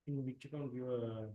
in which account you are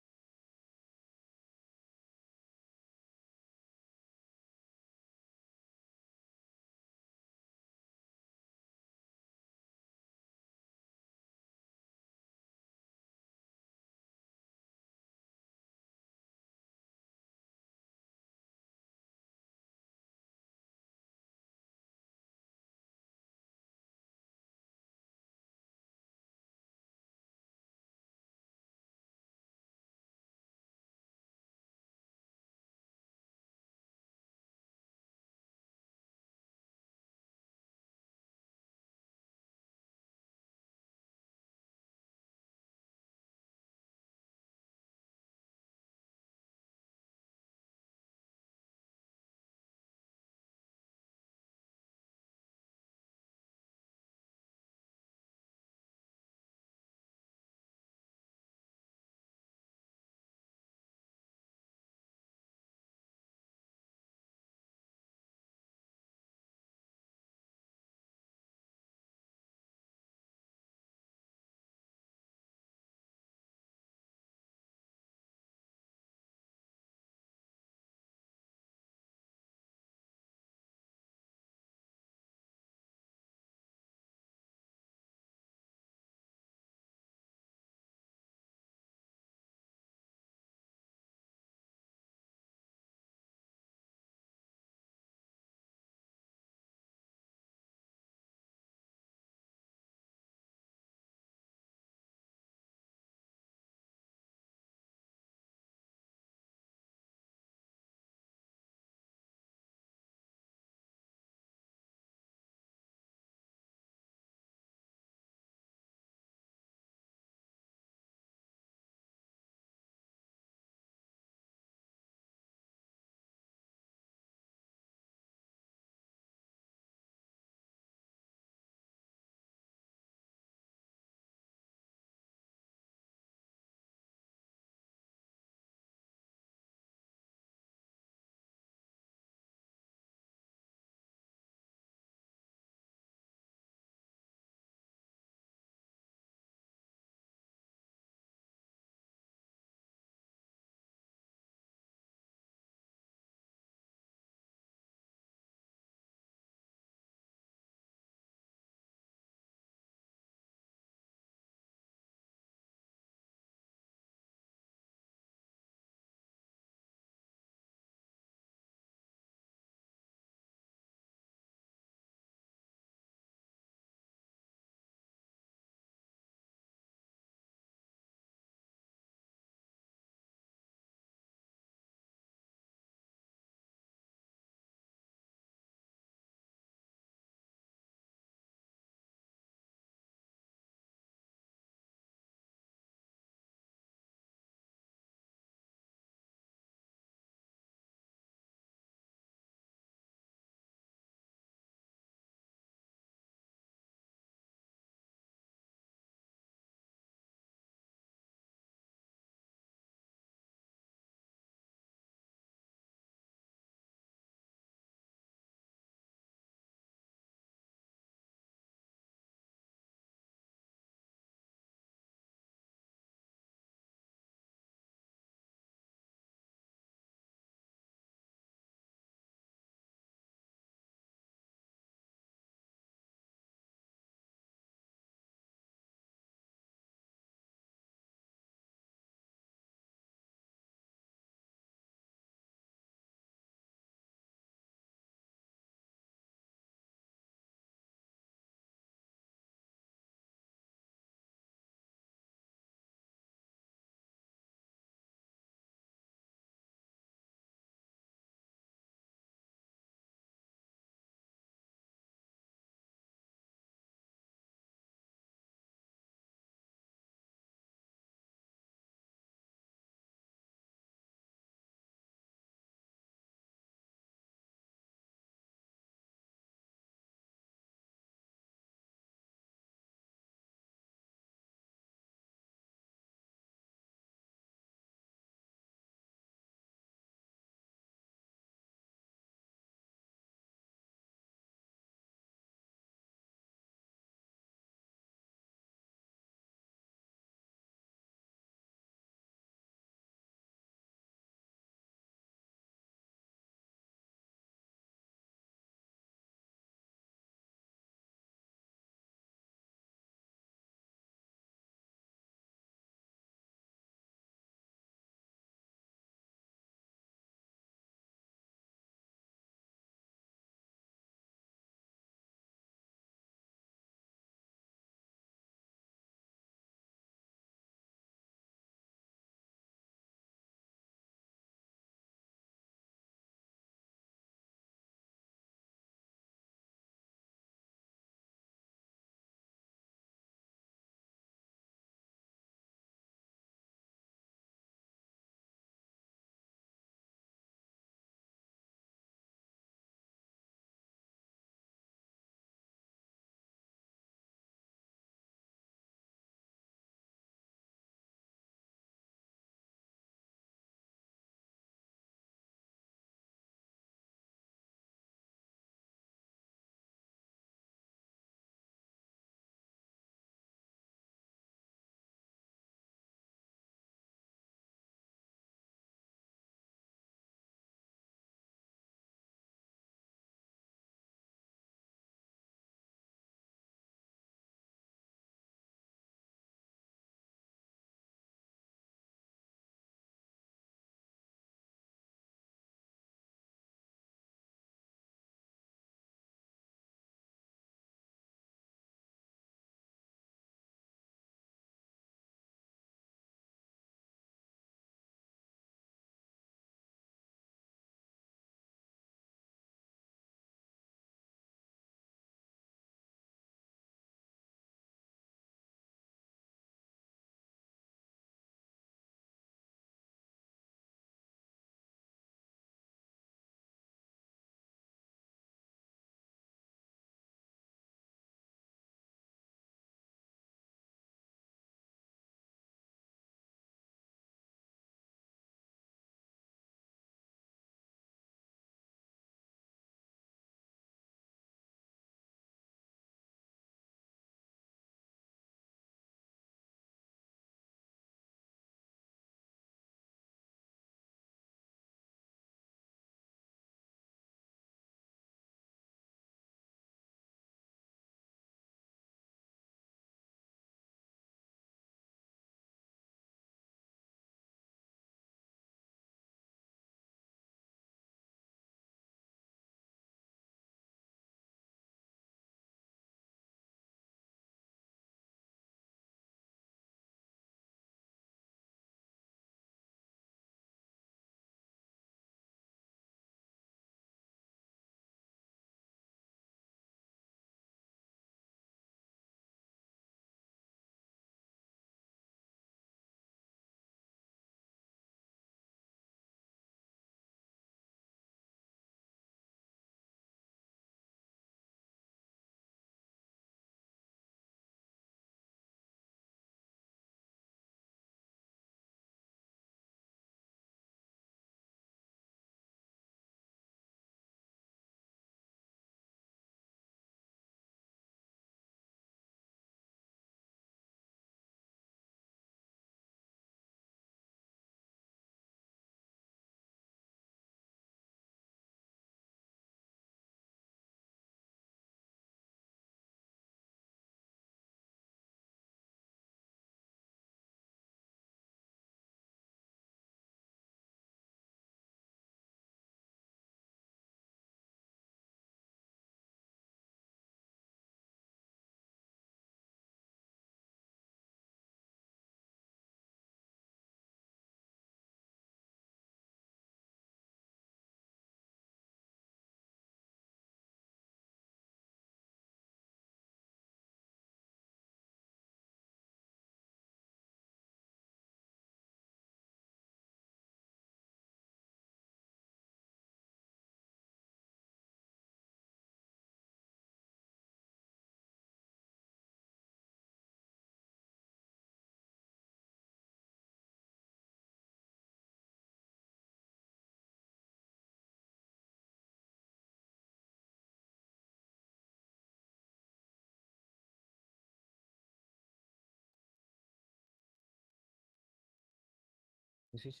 This is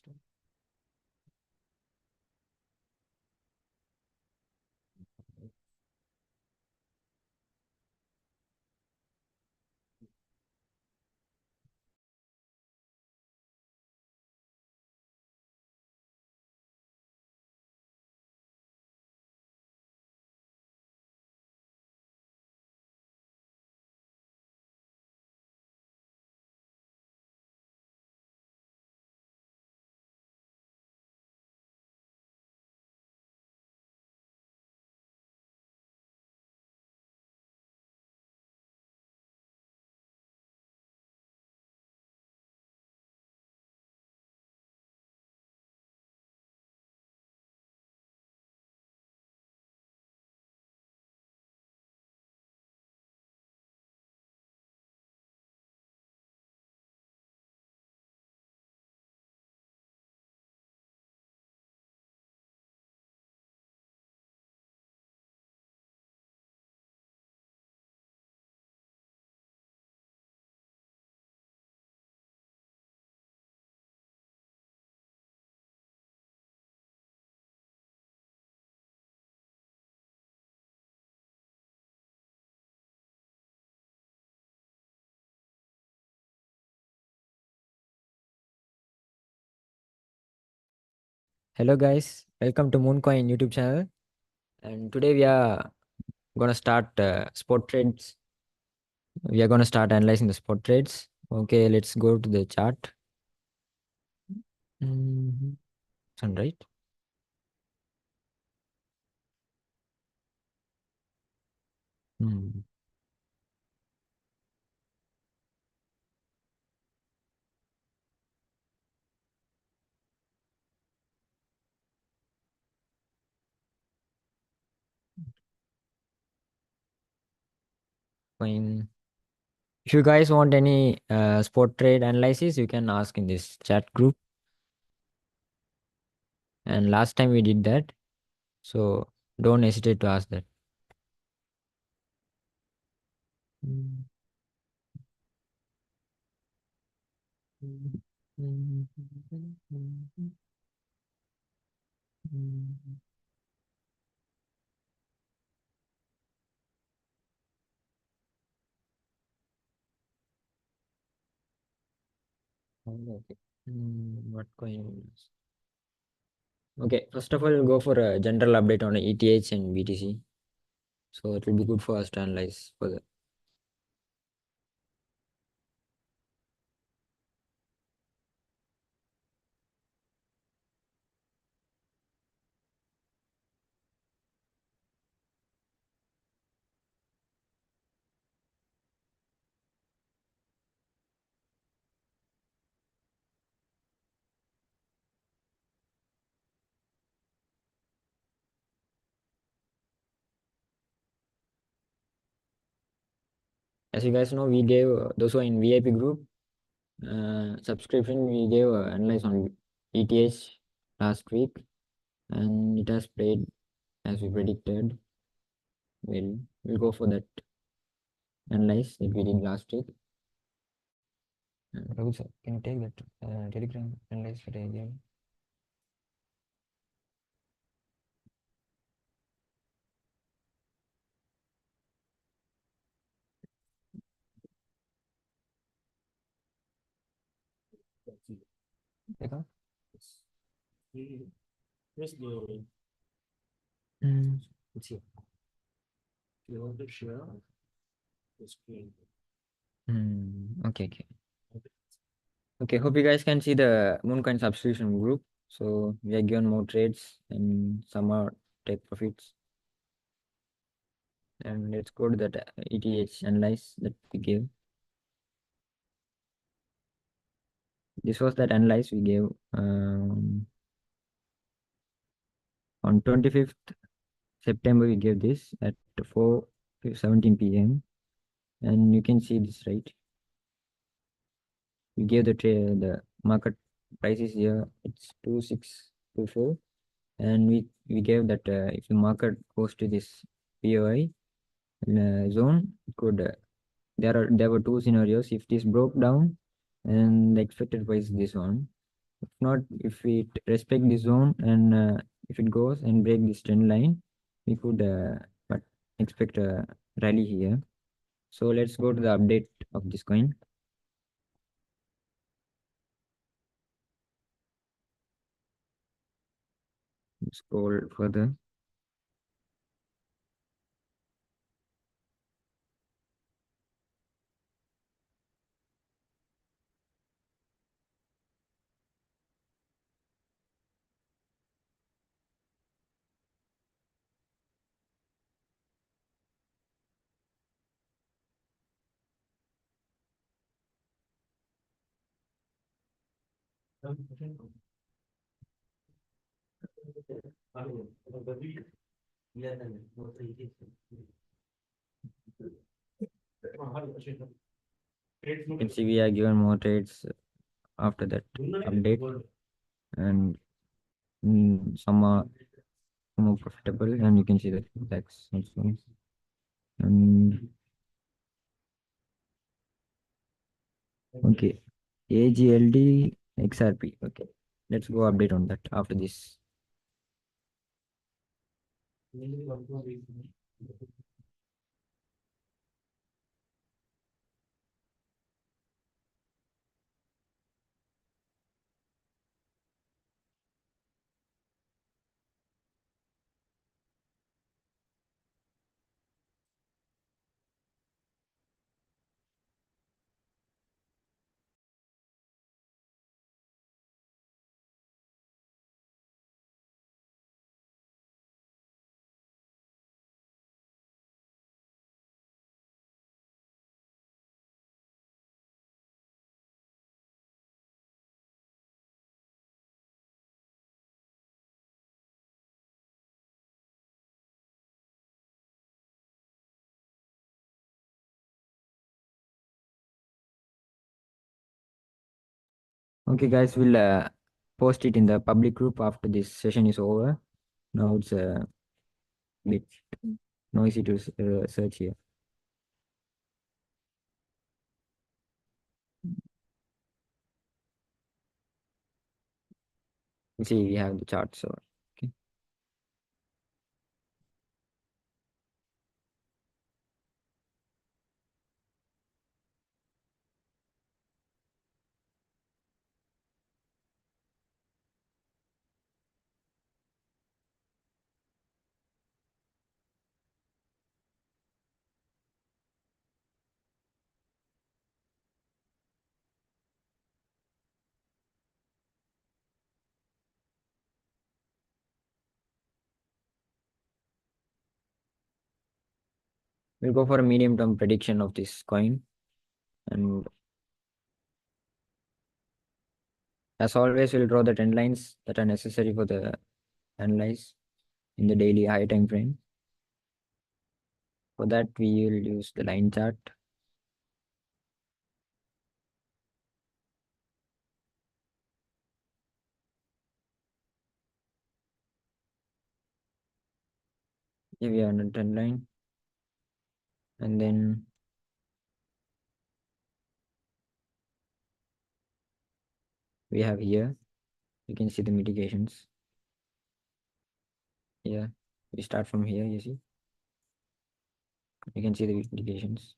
Hello guys, welcome to Mooncoin YouTube channel. And today we are gonna start spot trades. We are gonna start analyzing the spot trades. Okay, let's go to the chart. Mm-hmm. Sound right? Hmm. Fine. If you guys want any spot trade analysis, you can ask in this chat group. And last time we did that, so don't hesitate to ask that. Mm. Okay. What coin? Okay, first of all, we'll go for a general update on ETH and BTC. So it will be good for us to analyze further. As you guys know, we gave those who are in VIP group subscription. We gave analyze on ETH last week, and it has played as we predicted. We'll go for that analyze that we did last week. Rahul sir, can you take that Telegram analyze for again? देखा? Mm. Okay, okay. Okay, hope you guys can see the Mooncoin subscription group. So we are given more trades and some are take profits. And let's go to that ETH analyze that we gave. This was that analyze we gave on 25th September. We gave this at 4:17 p.m. and you can see this, right? We gave the market prices here. It's 2624, and we gave that if the market goes to this POI zone, it could there were two scenarios. If this broke down, and the expected price is this one, If not, if we respect the zone and if it goes and break this trend line, we could but expect a rally here. So let's go to the update of this coin. Scroll further. You can see we are given more trades after that update, and some are more profitable, and you can see the tax also. And okay, AGLD XRP. Okay, let's go update on that after this. Okay, guys, we'll post it in the public group after this session is over. Now it's a bit noisy to search here. You see, we have the chart. So, okay. We'll go for a medium term prediction of this coin. And as always, we'll draw the trend lines that are necessary for the analyze in the daily high time frame. For that, we will use the line chart. Here we are on a trend line. And then we have here, you can see the mitigations. Here, we start from here, you see. You can see the mitigations.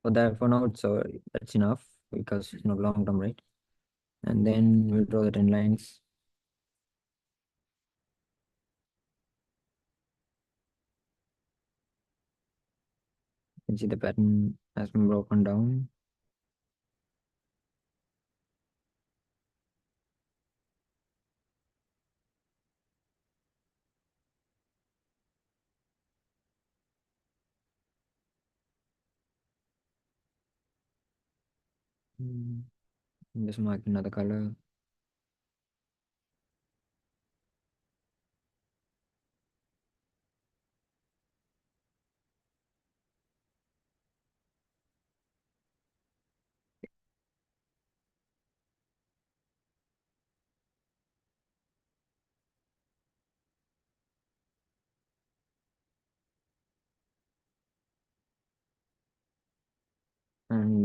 For that, for now, that's enough because it's not long term, right? And then we'll draw the trend lines. You can see the pattern has been broken down. Mm, Just mark another color.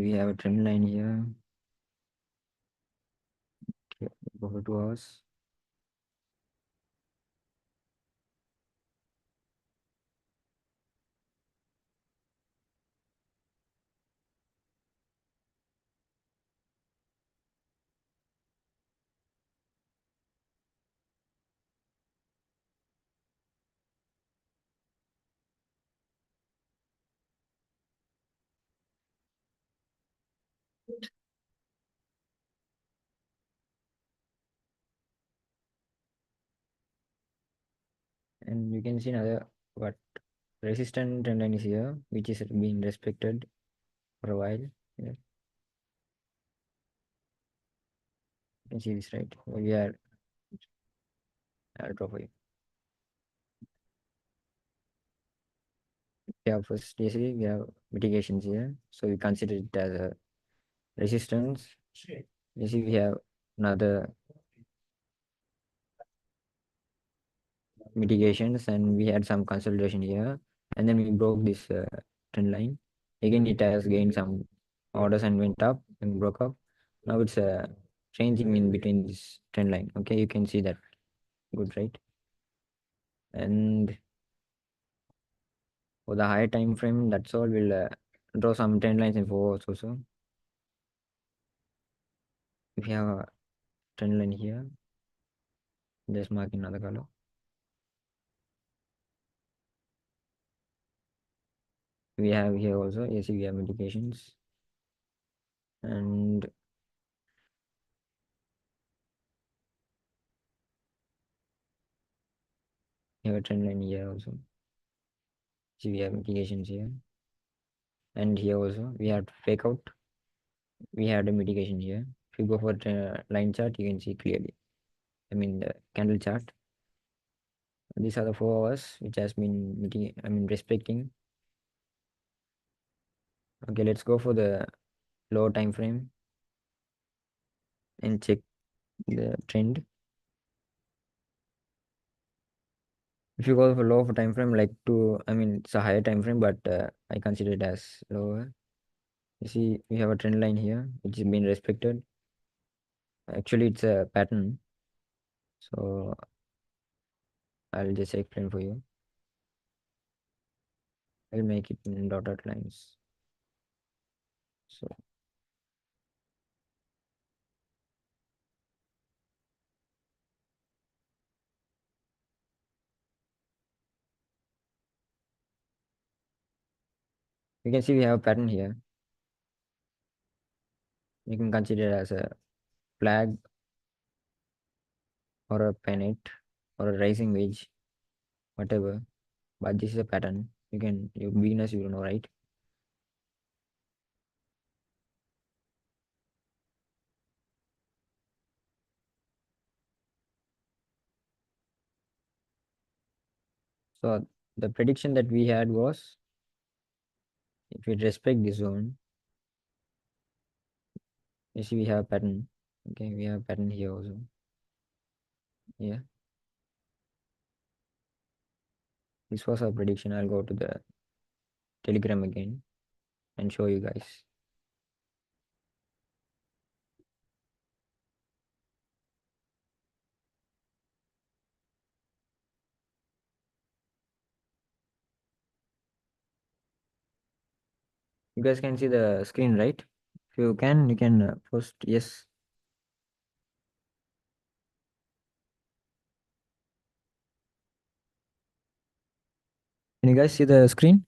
we have a trend line here. Okay, go for 2 hours. And you can see another what resistant trend line is here, which is being respected for a while. Yeah, you can see this, right? We are I'll draw for you. Yeah, first basically we have mitigations here, so we consider it as a resistance. You see, we have another mitigations, and we had some consolidation here, and then we broke this trend line. Again, it has gained some orders and went up and broke up. Now it's changing in between this trend line. Okay, you can see that. Good, right? And for the higher time frame, that's all. We'll draw some trend lines in 4 hours also. If you have a trend line here, just mark in another color. We have here also, yes, we have mitigations, and we have a trend line here also. See, we have mitigations here, and here also we have fake out. We had a mitigation here. If you go for line chart, you can see clearly. I mean the candle chart. These are the 4 hours which has been respecting. Okay, let's go for the lower time frame and check the trend. If you go for lower time frame, like it's a higher time frame, but I consider it as lower. You see, we have a trend line here which is being respected. Actually, it's a pattern, so I'll just explain for you. I'll make it in dotted lines. So you can see we have a pattern here. You can consider it as a flag or a pennant or a rising wedge, whatever. But this is a pattern. You beginners, you know, right? So the prediction that we had was if we respect this zone, you see we have pattern. Okay, we have pattern here also. Yeah, this was our prediction. I'll go to the Telegram again and show you guys. You guys can see the screen, right? If you can, you can post yes. Can you guys see the screen?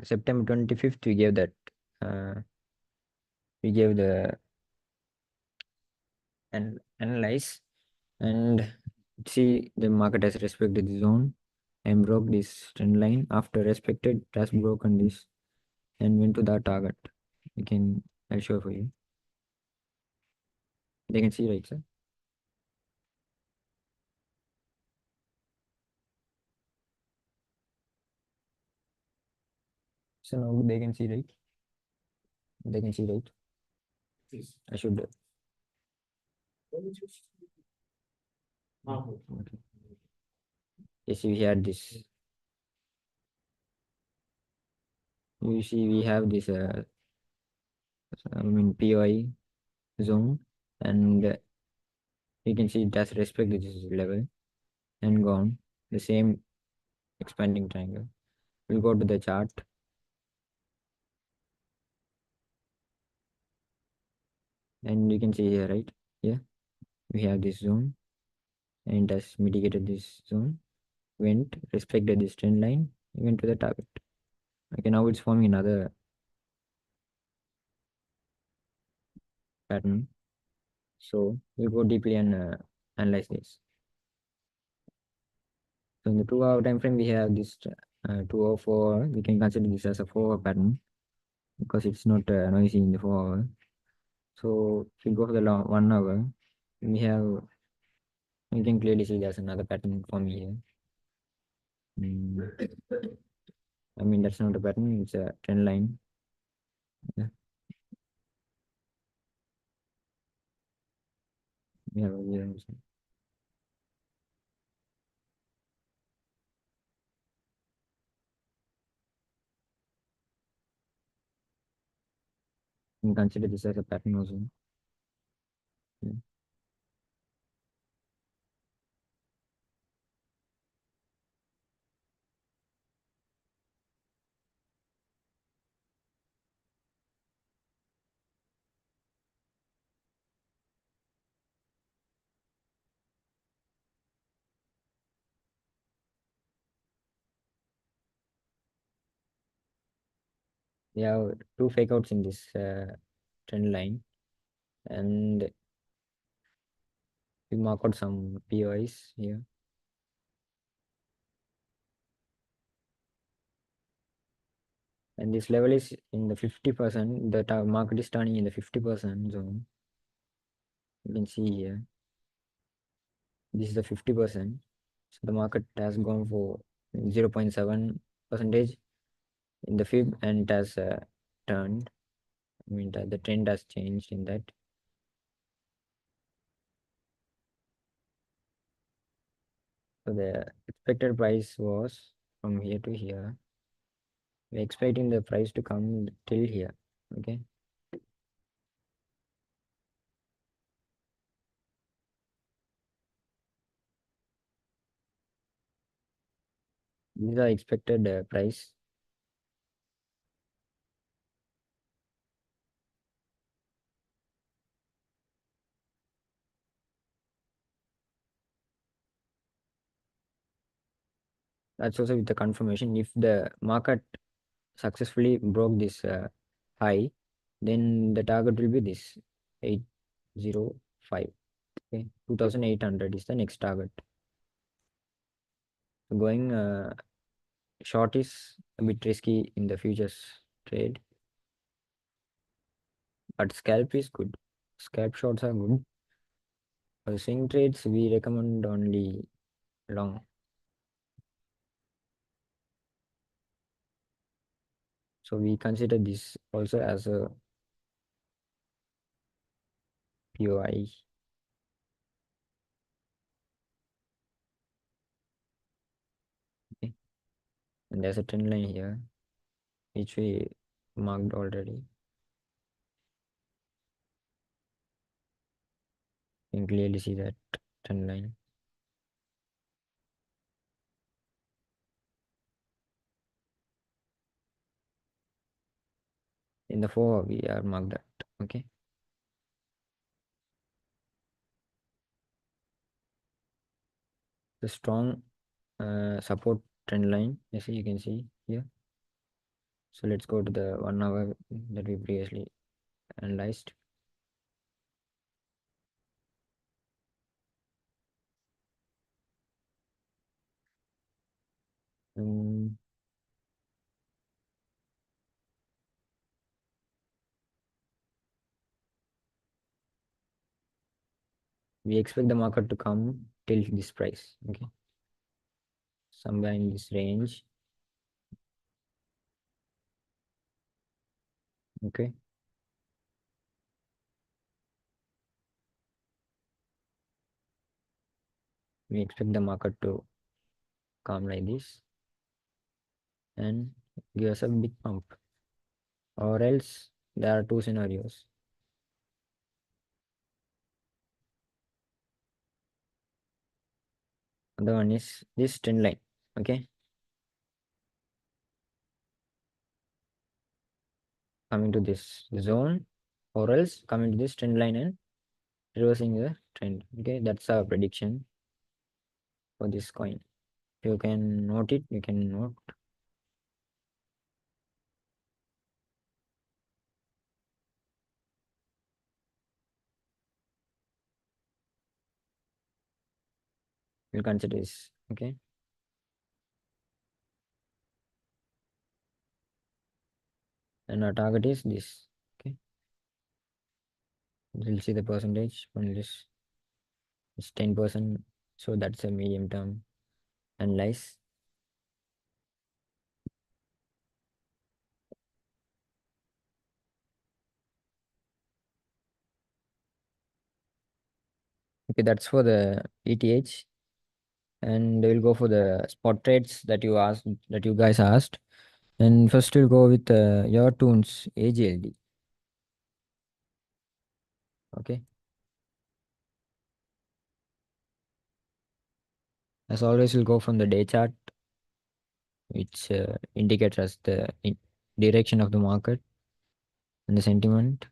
September 25th, we gave that. We gave the and analyze and see the market has respected the zone and broke this trend line. After respected, it has broken this and went to the target. I'll show for you. They can see, right, sir? So now they can see, right? They can see, right? I should. Okay. Yes, we had this. You see, we have this. POI zone, and you can see it has respected this level and gone the same expanding triangle. We'll go to the chart, and you can see here, right? Here we have this zone, and it has mitigated this zone, went, respected this trend line, went to the target. Okay, now it's forming another pattern. So we'll go deeply and analyze this. So in the 2 hour time frame, we have this 204. We can consider this as a 4 hour pattern because it's not noisy in the 4 hour. So if we go for the 1 hour, we have, you can clearly see there's another pattern for me here. That's not a pattern, it's a trend line. Yeah. We have here also. You can consider this as a pattern also. Yeah. We have two fake outs in this trend line, and we mark out some POIs here. And this level is in the 50%. The market is turning in the 50% zone. You can see here. This is the 50%. So the market has gone for 0.7 percentage in the fib, and it has turned. The trend has changed in that. So the expected price was from here to here. We're expecting the price to come till here. Okay. These are expected price. That's also with the confirmation. If the market successfully broke this high, then the target will be this 805. Okay, 2800 is the next target. So going short is a bit risky in the futures trade, but scalp is good. Scalp shorts are good. For swing trades, we recommend only long. So we consider this also as a POI. Okay. And there's a trend line here, which we marked already. You can clearly see that trend line. In the 4 we are marked that. Okay. The strong support trend line, you can see here. So let's go to the 1 hour that we previously analyzed. Um, we expect the market to come till this price, okay, somewhere in this range, okay. We expect the market to come like this and give us a big pump, or else there are two scenarios. The one is this trend line, okay, coming to this zone, or else coming to this trend line and reversing the trend, okay. That's our prediction for this coin. You can note it, you can note. We'll consider this, okay. And our target is this, okay. We'll see the percentage on this. It's 10%, so that's a medium term analyze. Okay, that's for the ETH, and we'll go for the spot trades that you asked, that you guys asked. And first we'll go with your tunes AGLD, okay. As always, we'll go from the day chart, which indicates us the direction of the market and the sentiment.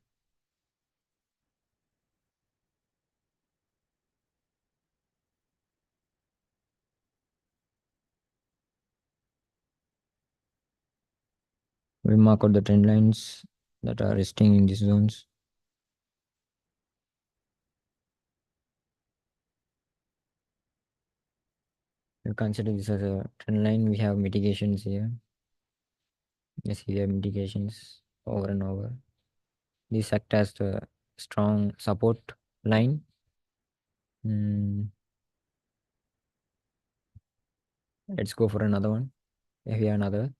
We'll mark out the trend lines that are resting in these zones. We'll consider this as a trend line. We have mitigations here. Yes, we have mitigations over and over. These act as the strong support line. Mm, let's go for another one. If we have another,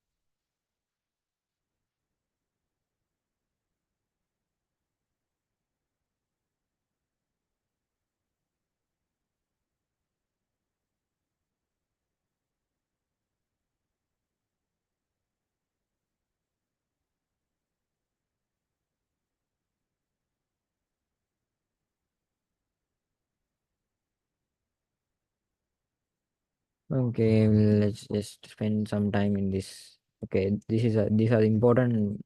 okay, let's just spend some time in this. Okay, these are important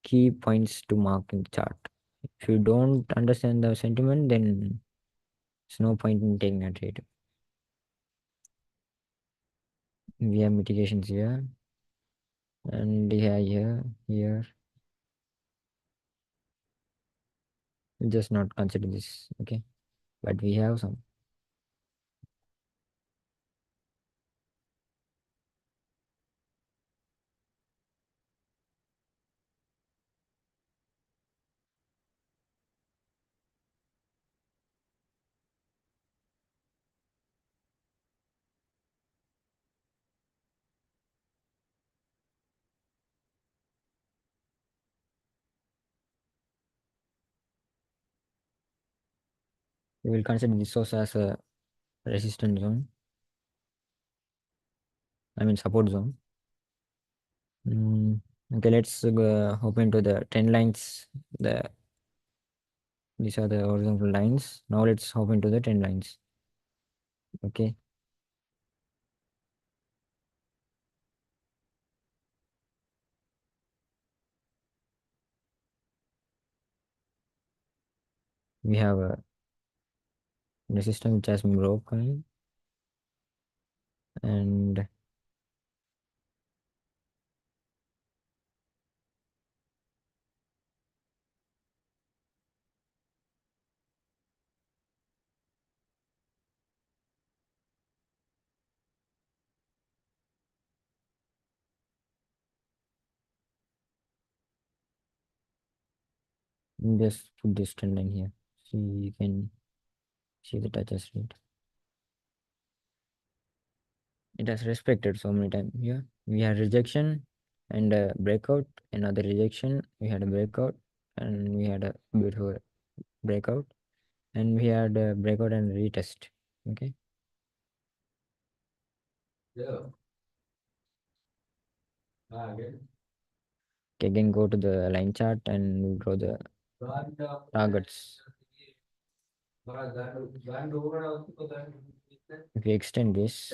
key points to mark in the chart. If you don't understand the sentiment, then there's no point in taking a trade. We have mitigations here, and here. We'll just not consider this, okay? But we have some. We will consider this also as a resistance zone. I mean support zone. Okay, let's hop into the trend lines. These are the horizontal lines. Now let's hop into the trend lines. Okay, we have a resistance which has been broken, and Just put this trend line here. See, you can see the touches rate. It has respected so many times. Yeah, we had rejection and a breakout, another rejection. We had a breakout, and we had a beautiful breakout, and we had a breakout and retest. Okay. Yeah. Again, go to the line chart and draw the targets. If we extend this,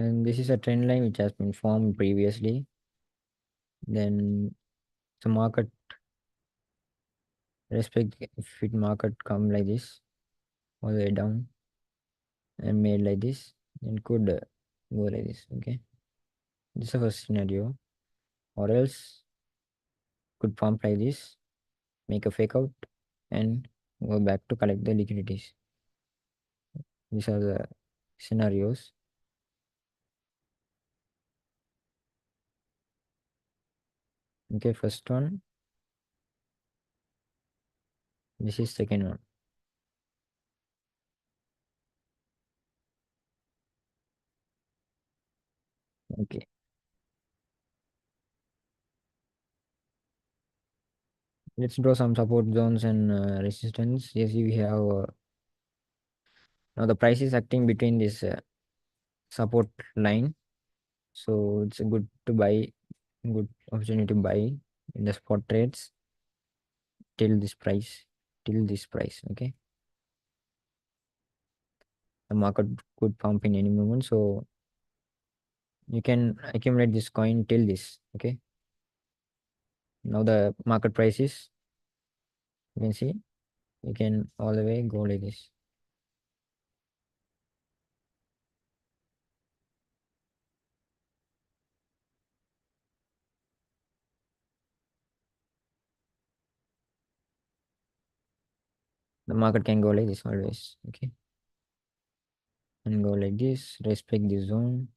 and this is a trend line which has been formed previously. Then the market respect, if it market come like this all the way down and made like this, then could go like this. Okay, this is the first scenario. Or else could pump like this, make a fake out, and go back to collect the liquidities. These are the scenarios. Okay, first one. This is second one. Okay, let's draw some support zones and resistance. Yes, we have now the price is acting between this support line, so it's a good to buy, good opportunity to buy in the spot trades till this price, till this price. Okay, the market could pump in any moment, so you can accumulate this coin till this. Okay, now the market price is, you can see, you can all the way go like this. The market can go like this always. Okay, and go like this, respect this zone.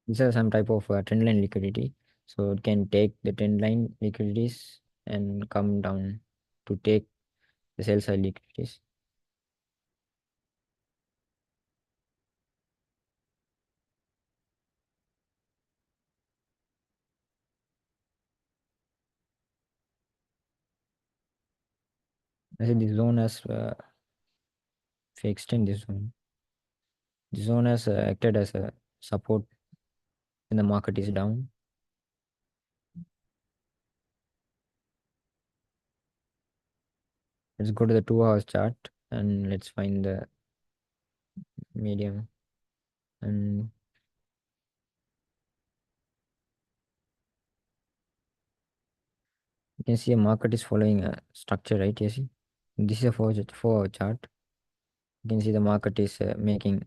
These are some type of trend line liquidity, so it can take the trend line liquidities and come down to take the sell side liquidities. I said this zone has, if you extend this zone has acted as a support when the market is down. Let's go to the 2 hours chart and let's find the medium. And you can see a market is following a structure, right? You see, this is a 4 hour chart. You can see the market is making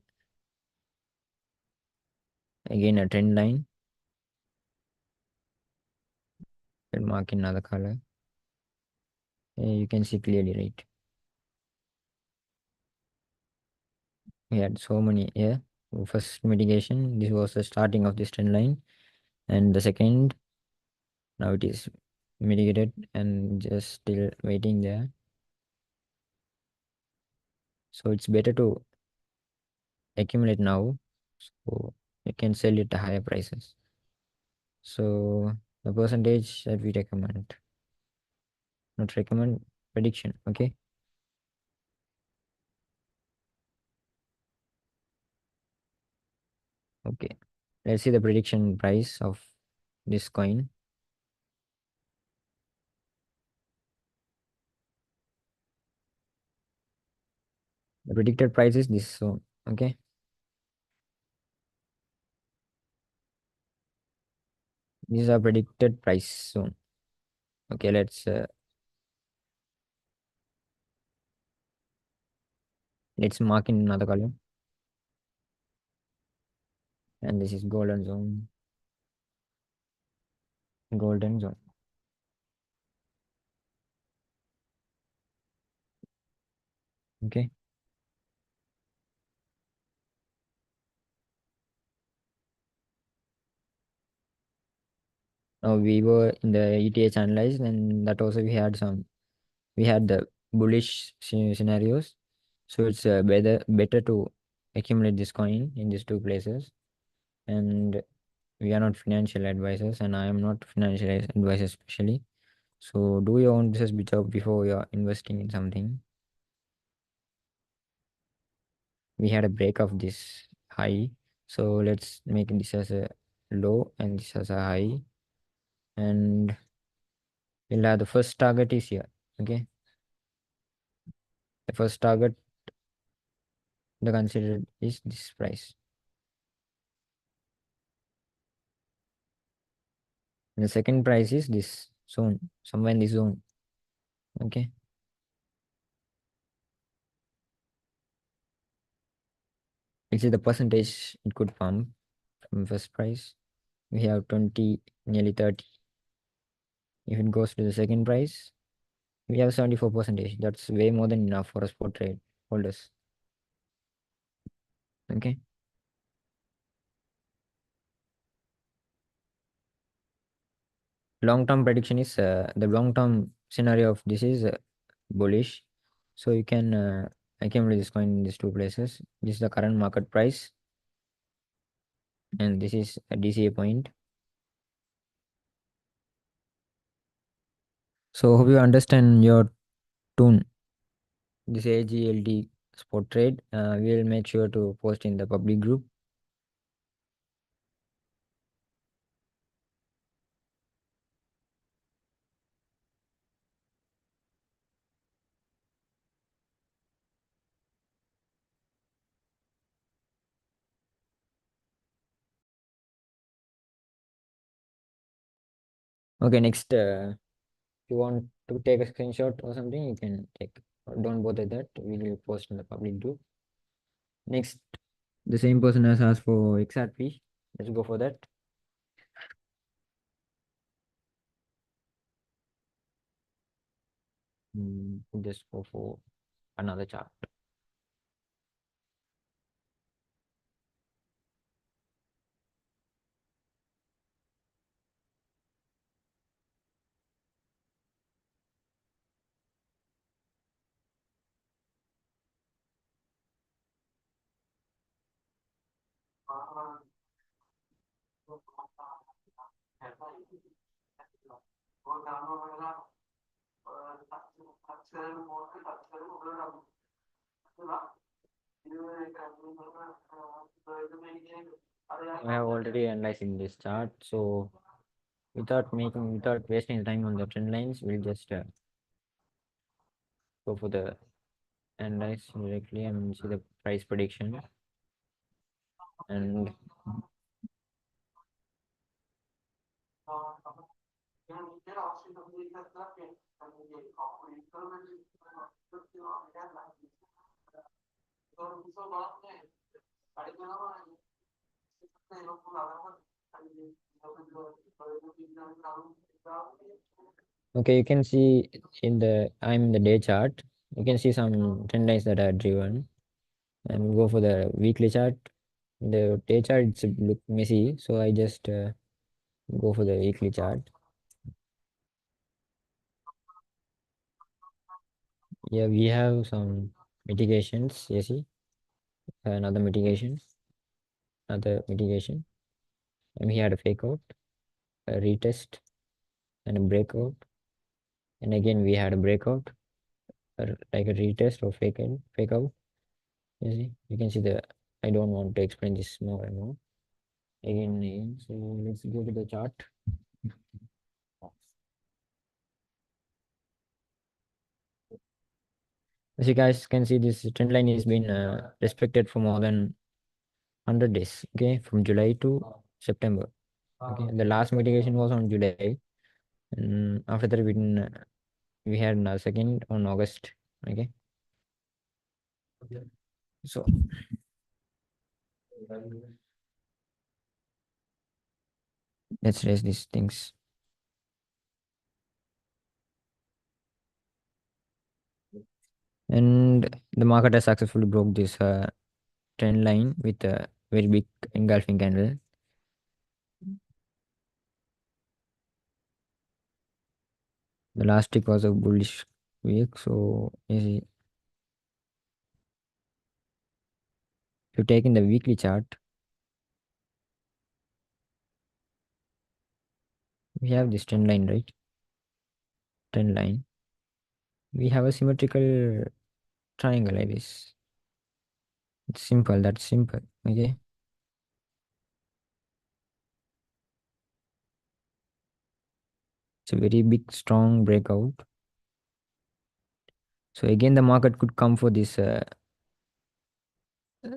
again a trend line. Let mark in another color. You can see clearly, right? We had so many here. First mitigation, this was the starting of this trend line, and the second, now it is mitigated and just still waiting there. So it's better to accumulate now, so you can sell it at higher prices. So the percentage that we recommend, not recommend, prediction. Okay, okay, let's see the prediction price of this coin. The predicted price is this zone. Okay, this is our predicted price zone. Okay, let's mark in another column, and this is golden zone. Golden zone. Okay, now we were in the ETH analyzed, and that also we had the bullish scenarios. So it's better to accumulate this coin in these two places. And we are not financial advisors, and I am not financial advisor especially. So do your own research before you are investing in something. We had a break of this high, so let's make this as a low and this as a high, and we'll have the first target is here. Okay, the first target the considered is this price. And the second price is this zone, somewhere in this zone. Okay, which is the percentage it could pump from first price. We have 20, nearly 30. If it goes to the second price, we have 74 percentage. That's way more than enough for a spot trade holders. Okay, long term prediction is the long term scenario of this is bullish. So you can accumulate this coin in these two places. This is the current market price, and this is a DCA point. So hope you understand your tune. This AGLD spot trade. We will make sure to post in the public group. Okay, next, if you want to take a screenshot or something, you can take. Don't bother that. We will post in the public group. Next, the same person has asked for XRP. Let's go for that. Just go for another chart. I have already analyzing this chart, so without wasting time on the trend lines, we'll just go for the analyze directly and see the price prediction. And okay, you can see I'm in the day chart. You can see some trend lines that are driven, and we'll go for the weekly chart. The day chart it's look messy, so I just go for the weekly chart. Yeah, we have some mitigations. You see, another mitigation, another mitigation, and we had a fake out, a retest, and a breakout, and again we had a breakout, like a retest or fake out. You see, you can see the. I don't want to explain this more and more. Again and again. So let's go to the chart. As you guys can see, this trend line has been respected for more than 100 days. Okay, from July to September. Okay, the last mitigation was on July, and after that we had a second on August. Okay, so let's raise these things. And the market has successfully broke this trend line with a very big engulfing candle. The last week was a bullish week, so if you take in the weekly chart, we have this trend line, right? Trend line. We have a symmetrical triangle like this. It's simple. That's simple. Okay. It's a very big, strong breakout. So again, the market could come for this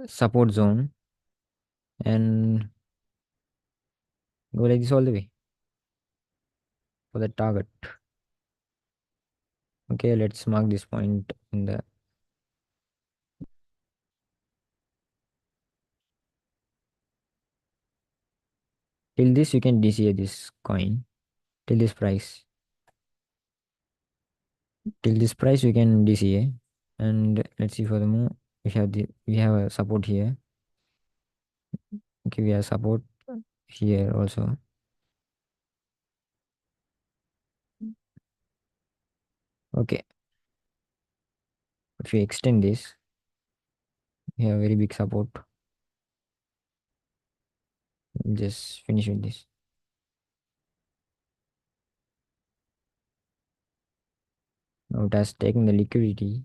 support zone and go like this all the way for the target. Okay, let's mark this point in the till this you can DCA this coin till this price. Till this price you can DCA, and let's see furthermore. We have a support here. Okay, we have support here also. Okay, if we extend this, we have very big support. Just finish with this. Now it has taken the liquidity.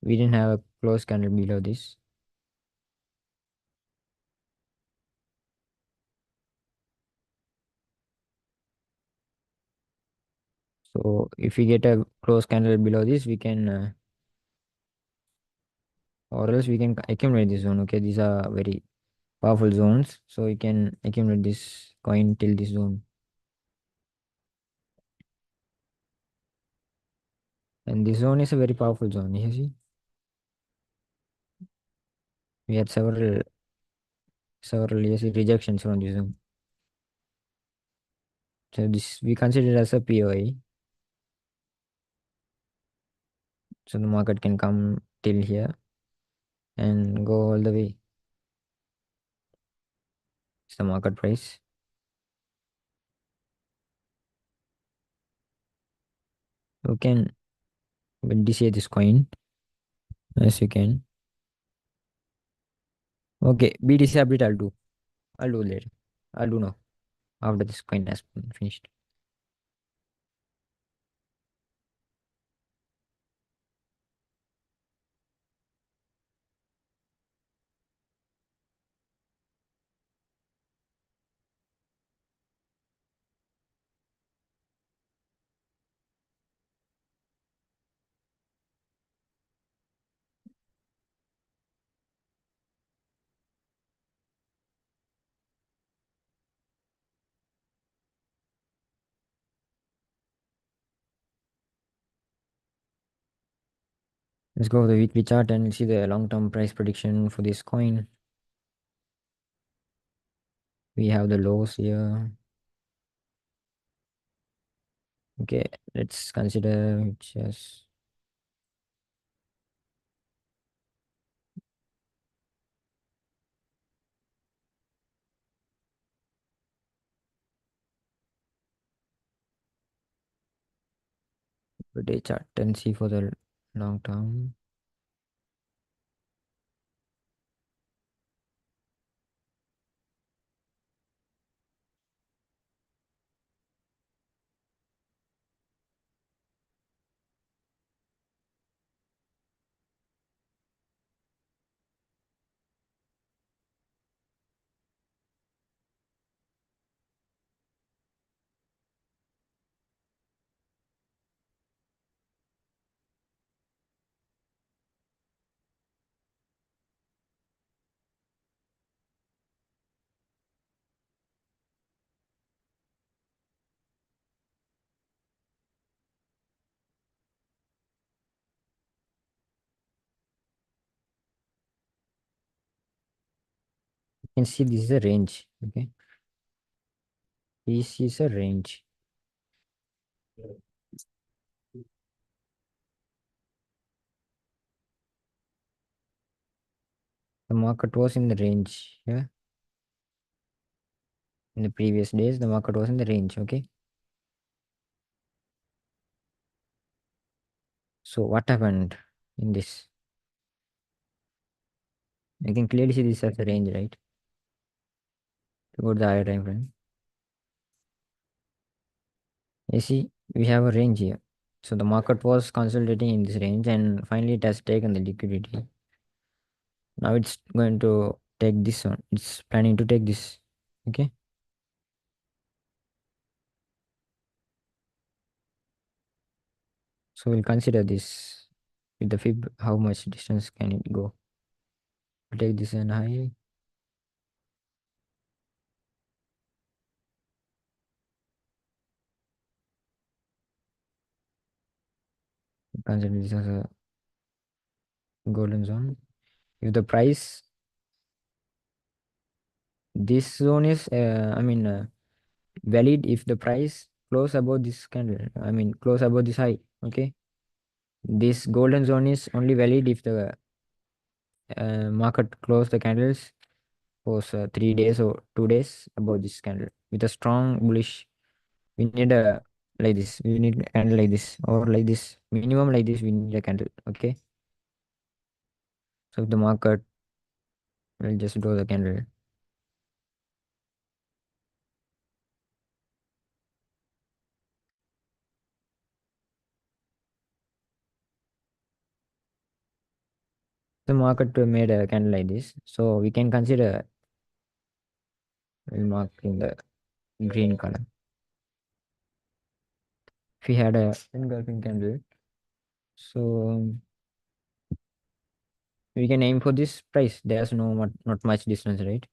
We didn't have a close candle below this. So if we get a close candle below this, we can, or else we can accumulate this zone. Okay, these are very powerful zones. So we can accumulate this coin till this zone. And this zone is a very powerful zone. You see, we had several you see, rejections from this zone. So this we consider as a POI. So the market can come till here and go all the way. It's the market price. You can DCA this coin as you can. Okay, BTC update I'll do. I'll do later. I'll do now after this coin has been finished. Let's go to the weekly chart and see the long-term price prediction for this coin. We have the lows here. Okay, let's consider just the day chart and see for the long term. can see this is a range. Okay, this is a range. The market was in the range. Yeah, in the previous days, the market was in the range. Okay, so what happened in this? You can clearly see this as a range, right? To go to the higher time frame. You see, we have a range here. So the market was consolidating in this range and finally it has taken the liquidity. Now it's going to take this one. It's planning to take this. Okay. So we'll consider this with the fib. How much distance can it go? We'll take this and high. Consider this as a golden zone. If the price, this zone is, valid if the price close above this candle. Close above this high. Okay. This golden zone is only valid if the market close the candles for 3 days or 2 days above this candle with a strong bullish. We need a like this. We need a candle like this or like this. Minimum like this. We need a candle. Okay. So if the market will just draw the candle. The market made a candle like this. So we can consider we'll mark in the green color. If we had a engulfing candle, so we can aim for this price. There's not much distance, right?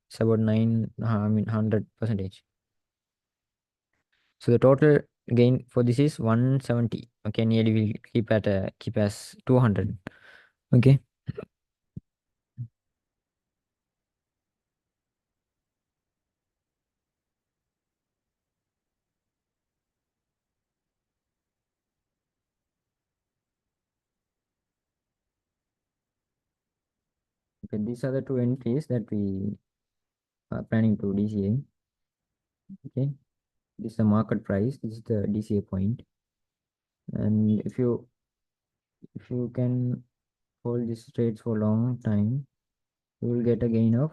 It's about 100 percentage. So the total gain for this is 170. Okay, nearly we'll keep as 200. Okay. Okay, these are the two entries that we are planning to DCA. Okay, this is the market price. This is the DCA point. And if you can hold these trades for a long time, you will get a gain of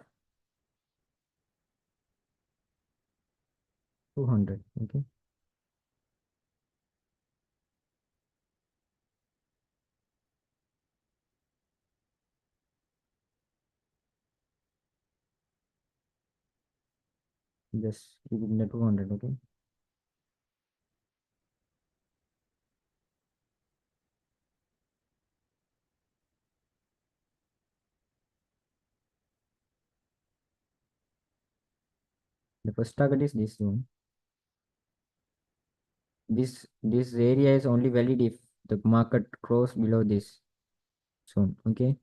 200. Okay. Just keep it in the 200. Okay. The first target is this zone. This area is only valid if the market close below this zone. Okay.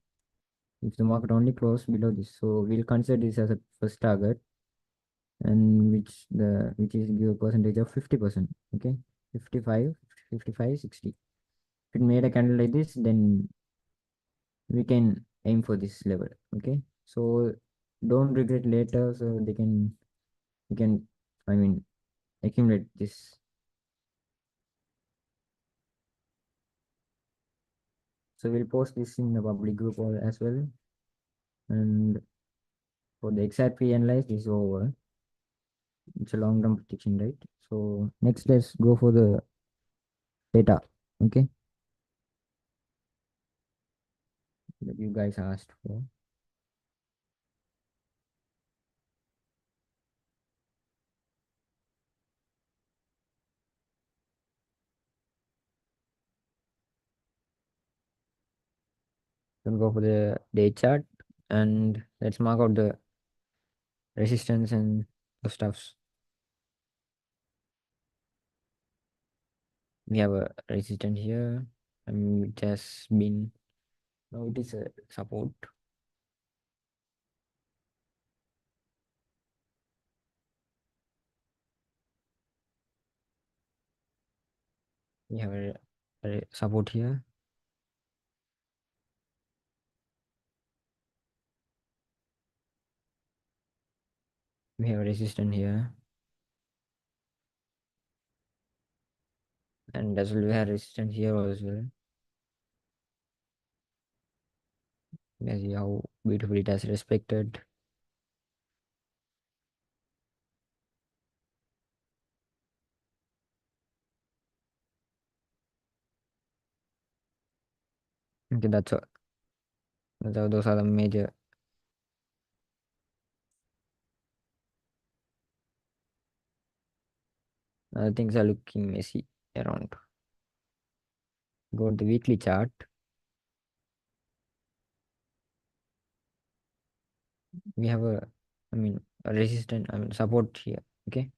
If the market only close below this, so we'll consider this as a first target, and which is give a percentage of 50%. Okay, 55, 55, 60. If it made a candle like this, then we can aim for this level. Okay, so don't regret later. So we can I mean accumulate this. So we'll post this in the public group as well. And for the exact pre analyze this is over. It's a long term prediction, right? So next let's go for the data. Okay, that you guys asked for. Then go for the day chart and let's mark out the resistance and the stuffs. We have a resistance here and it has been, now it is a support. We have a support here. We have a resistance here, and as well we have resistance here as well. As see how beautifully it has respected. Okay, those are the major things are looking messy around. Go to the weekly chart. We have a resistance, support here. Okay,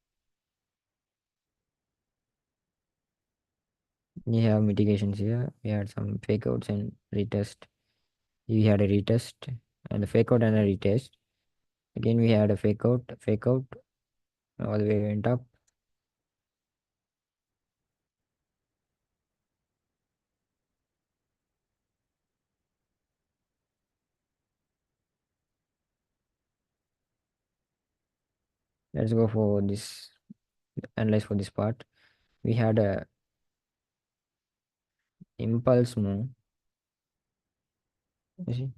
we have mitigations here. We had some fake outs and retest. We had a retest and a fake out and a retest. Again, we had a fake out, all the way went up. Let's go for this, analyze for this part. We had a impulse move, you see,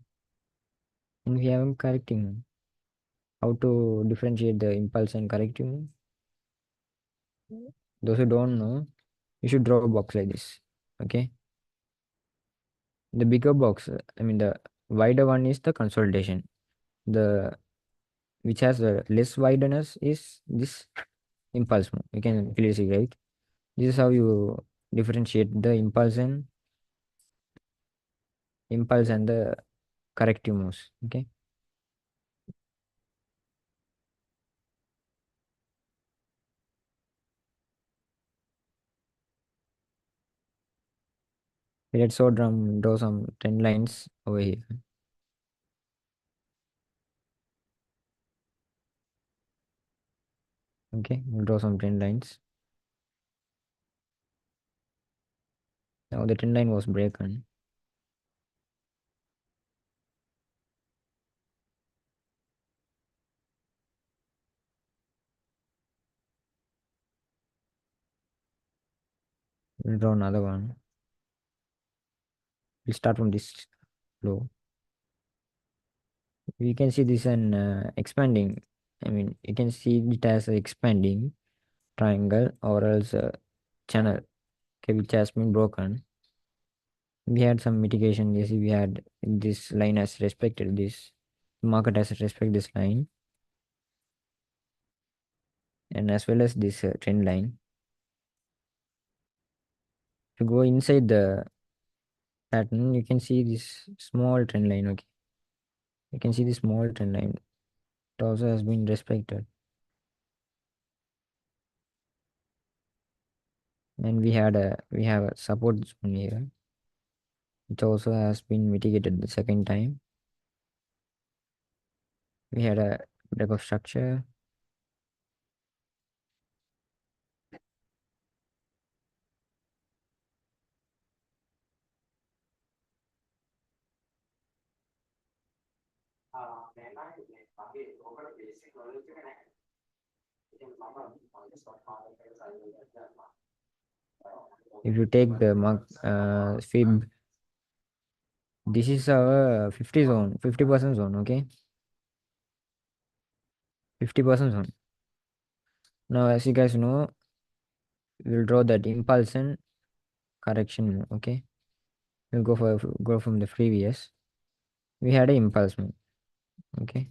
and we have a correcting move. How to differentiate the impulse and corrective move? Those who don't know, you should draw a box like this. Okay, the bigger box, the wider one is the consolidation. The which has a less wideness is this impulse move. You can clearly see, right? This is how you differentiate the impulse and the corrective moves. Okay, let's so draw some trend lines over here. Okay, we'll draw some trend lines. Now the trend line was broken. We'll draw another one. We'll start from this low. We can see this an expanding. You can see it as a expanding triangle or else a channel, okay, which has been broken. We had some mitigation. You see, we had this line has respected this. Market has respected this line, and as well as this trend line. If you go inside the pattern, you can see this small trend line. Okay, you can see this small trend line. It also has been respected, and we have a support zone here. It also has been mitigated the second time. We had a break of structure. If you take the mark fib, this is our 50 zone, 50% zone. Okay, 50% zone. Now, as you guys know, we'll draw that impulse and correction move. Okay, we'll go from the previous. We had an impulse move. Okay,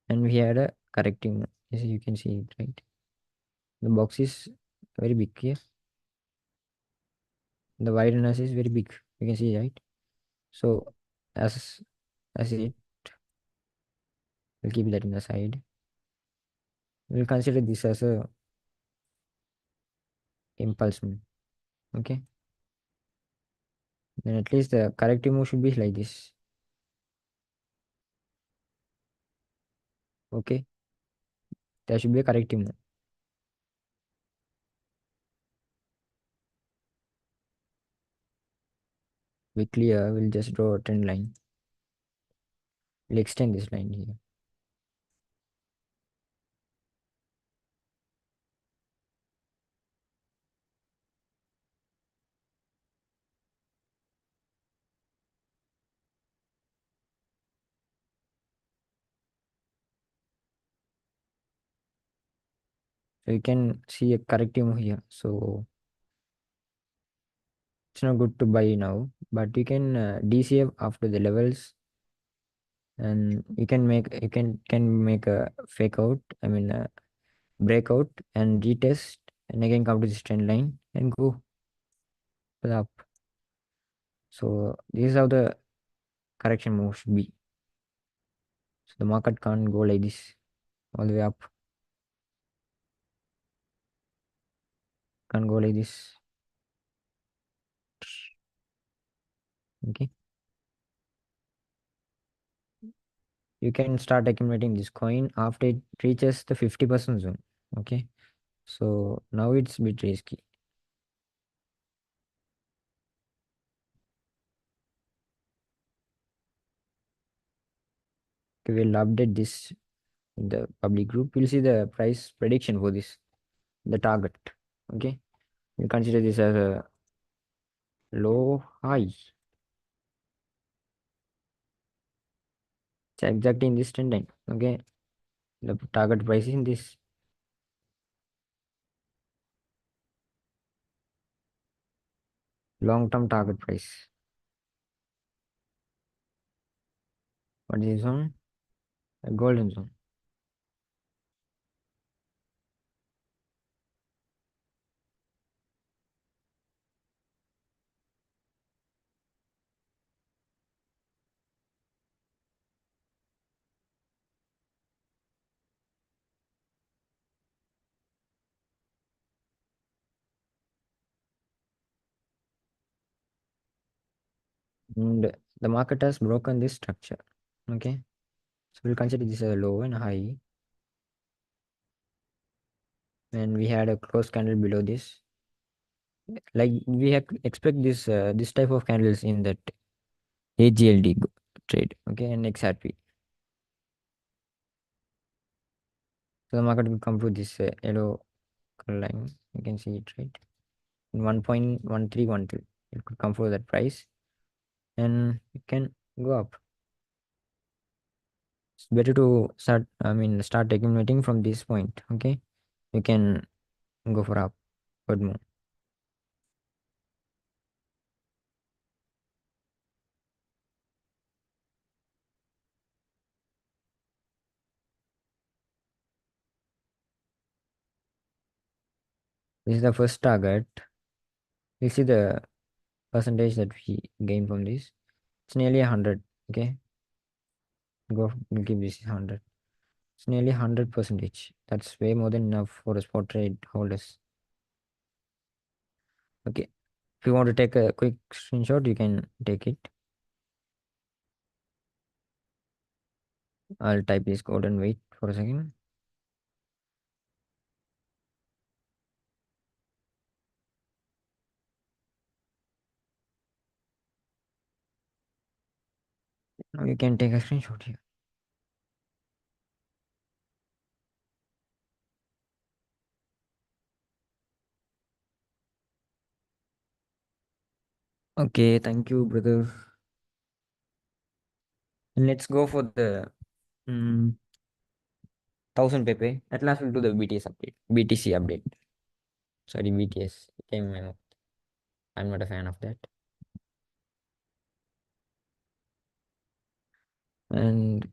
and we had a corrective move. Yes, you can see it, right? The box is very big here. The wideness is very big. You can see, right? So as it, we'll keep that in the side. We'll consider this as a impulse move. Okay, then at least the corrective move should be like this. Okay, there should be a corrective move. Weekly, we'll just draw a trend line. We'll extend this line here. So you can see a corrective move here. So it's not good to buy now, but you can DCF after the levels, and you can make a fake out. I mean, breakout and retest, and again come to this trend line and go up. So this is how the correction move should be. So the market can't go like this all the way up. Can't go like this. Okay. You can start accumulating this coin after it reaches the 50% zone. Okay. So now it's a bit risky. Okay, we'll update this in the public group. We'll see the price prediction for this, the target. Okay. We consider this as a low high. It's exactly in this trend line. Okay. The target price is in this long term target price. What is this one? A golden zone. And the market has broken this structure. Okay. So we'll consider this as a low and high. And we had a close candle below this. Like we expect this type of candles in that AGLD trade. Okay, and XRP. So the market will come to this yellow color line. You can see it right in 1.1312. It could come for that price, and it can go up. It's better to start accumulating from this point. Okay, you can go for upward move. This is the first target. You see the percentage that we gain from this. It's nearly 100. Okay, we'll give this 100. It's nearly 100 percentage. That's way more than enough for a spot trade holders. Okay, if you want to take a quick screenshot, you can take it. I'll type this code and wait for a second. Now you can take a screenshot here. Okay, thank you, brother. And let's go for the 1000 Pepe. At last, we'll do the BTS update. BTC update. Sorry, BTS. I'm not a fan of that. And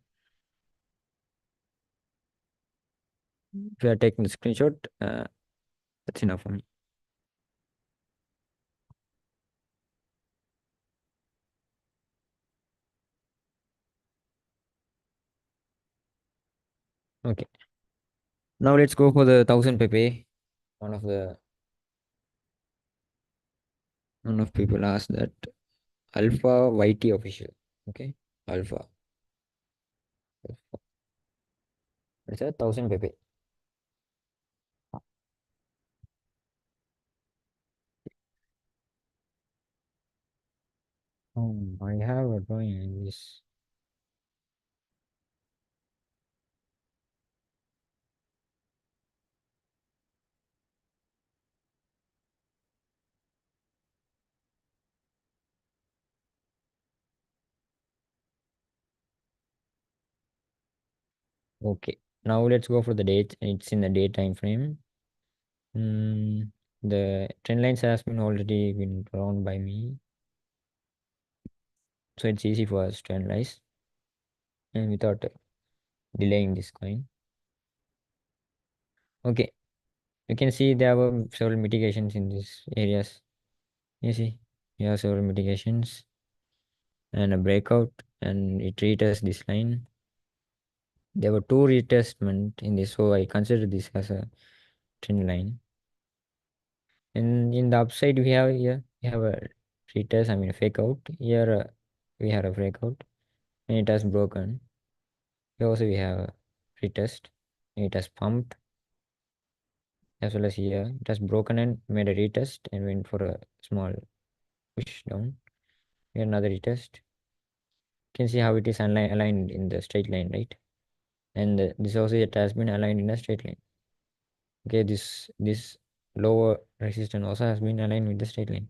if you are taking the screenshot, that's enough for me. Okay. Now let's go for the 1000 Pepe. One of the one of people asked that Alpha YT official. Okay. Alpha. It's a 1000 Pepe. I have a drawing in this. Okay, now let's go for the date. It's in the day time frame. Mm, the trend lines has been already been drawn by me, so it's easy for us to analyze and without delaying this coin. Okay, you can see there were several mitigations in these areas. You see, we have several mitigations and a breakout, and it retests this line. There were two retestment in this, so I consider this as a trend line. And in the upside, we have here we have a retest, I mean a fake out. Here we have a breakout, and it has broken. Here also we have a retest, and it has pumped, as well as here it has broken and made a retest and went for a small push down. Here another retest. You can see how it is aligned in the straight line, right? And this also it has been aligned in a straight line. Okay, this lower resistance also has been aligned with the straight line.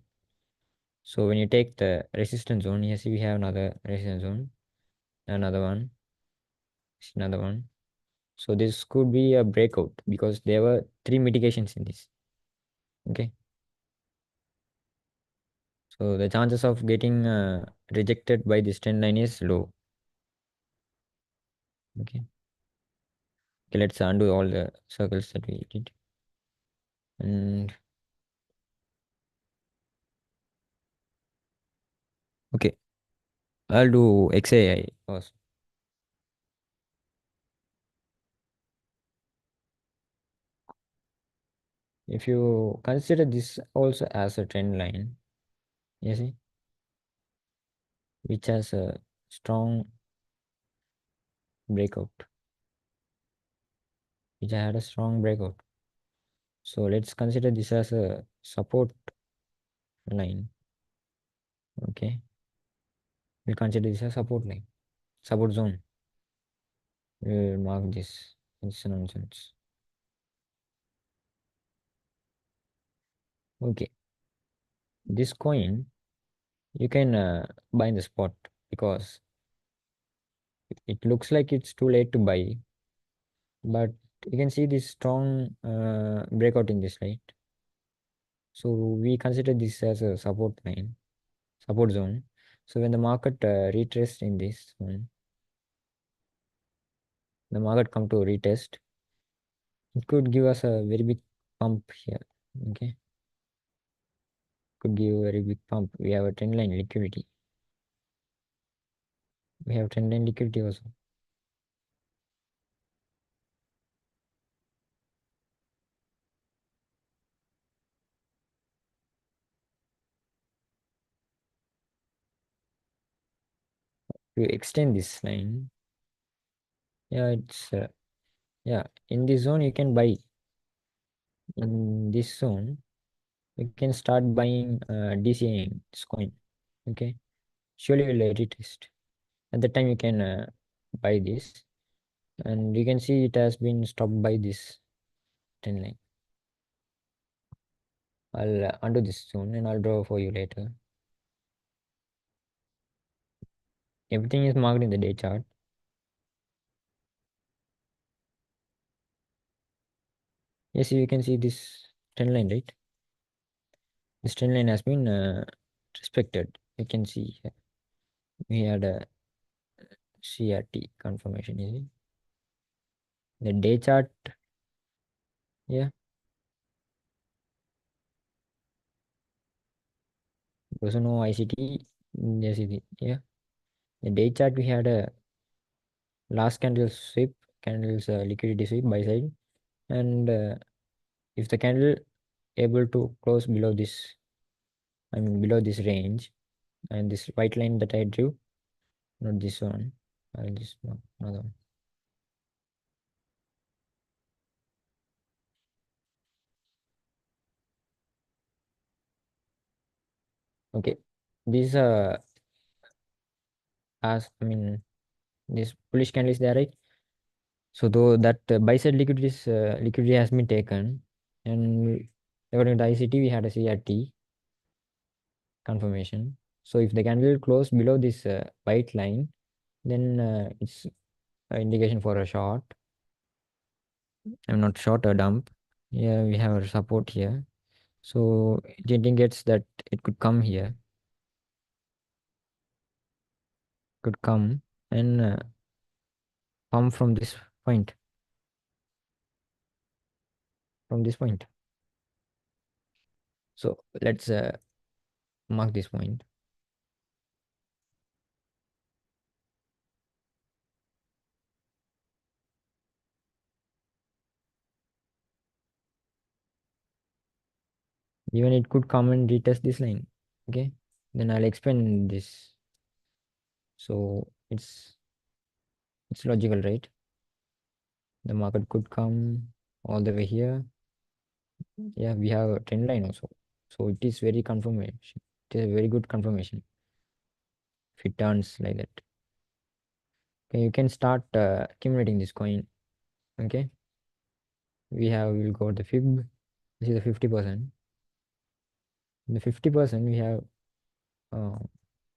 So when you take the resistance zone, you see we have another resistance zone, another one, another one. So this could be a breakout because there were three mitigations in this. Okay, so the chances of getting rejected by this trend line is low. Okay, okay, let's undo all the circles that we did. And okay, I'll do XAI first. If you consider this also as a trend line, you see, which has a strong breakout, which had a strong breakout. So let's consider this as a support line. Okay, we'll consider this as support line, support zone. We'll mark this. It's nonsense. Okay, this coin you can buy in the spot because it looks like it's too late to buy, but you can see this strong breakout in this, right? So we consider this as a support line, support zone. So when the market retraces in this one, the market come to retest, it could give us a very big pump here. Okay, could give a very big pump. We have a trend line liquidity. We have trend line liquidity also. To extend this line, yeah, it's yeah. In this zone, you can buy. In this zone, you can start buying DCA this coin. Okay, surely will retest. At the time, you can buy this, and you can see it has been stopped by this trend line. I'll undo this soon and I'll draw for you later. Everything is marked in the day chart. Yes, you can see this trend line, right? This trend line has been respected. You can see here. We had a CRT confirmation, is it? The day chart, yeah, also no ICT. Yes, yeah. The day chart we had a last candle sweep, candles liquidity sweep by side, and if the candle able to close below this, I mean below this range, and this white line that I drew, not this one, this one, another one. Okay, this as I mean this bullish candle is there, right? So though that buy side liquidity has been taken, and according to ICT we had a CRT confirmation. So if the candle close below this white line, then it's an indication for a short. I'm not short, a dump. Yeah, we have a support here. So it indicates that it could come here, could come and pump from this point, from this point. So let's mark this point. Even it could come and retest this line. Okay, then I'll explain this. So it's logical, right? The market could come all the way here. Yeah, we have a trend line also. So it is very confirmation. It is a very good confirmation if it turns like that. Okay, you can start accumulating this coin. Okay, we'll go the fib. This is the 50%. The 50% we have uh,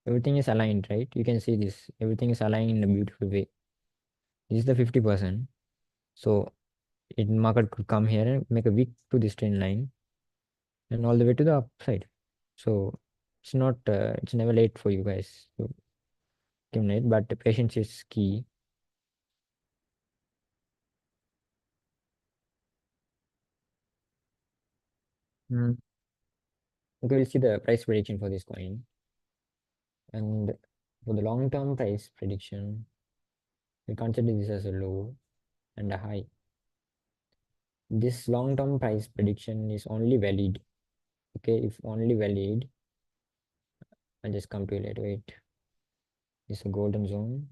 everything is aligned, right? You can see this. Everything is aligned in a beautiful way. This is the 50%. So it market could come here and make a wick to this trend line and all the way to the upside. So it's never late for you guys to accumulate, but the patience is key. Mm. Okay, we'll see the price prediction for this coin. And for the long-term price prediction, we consider this as a low and a high. This long-term price prediction is only valid. Okay, if only valid, I'll just come to it later. Wait, this is a golden zone.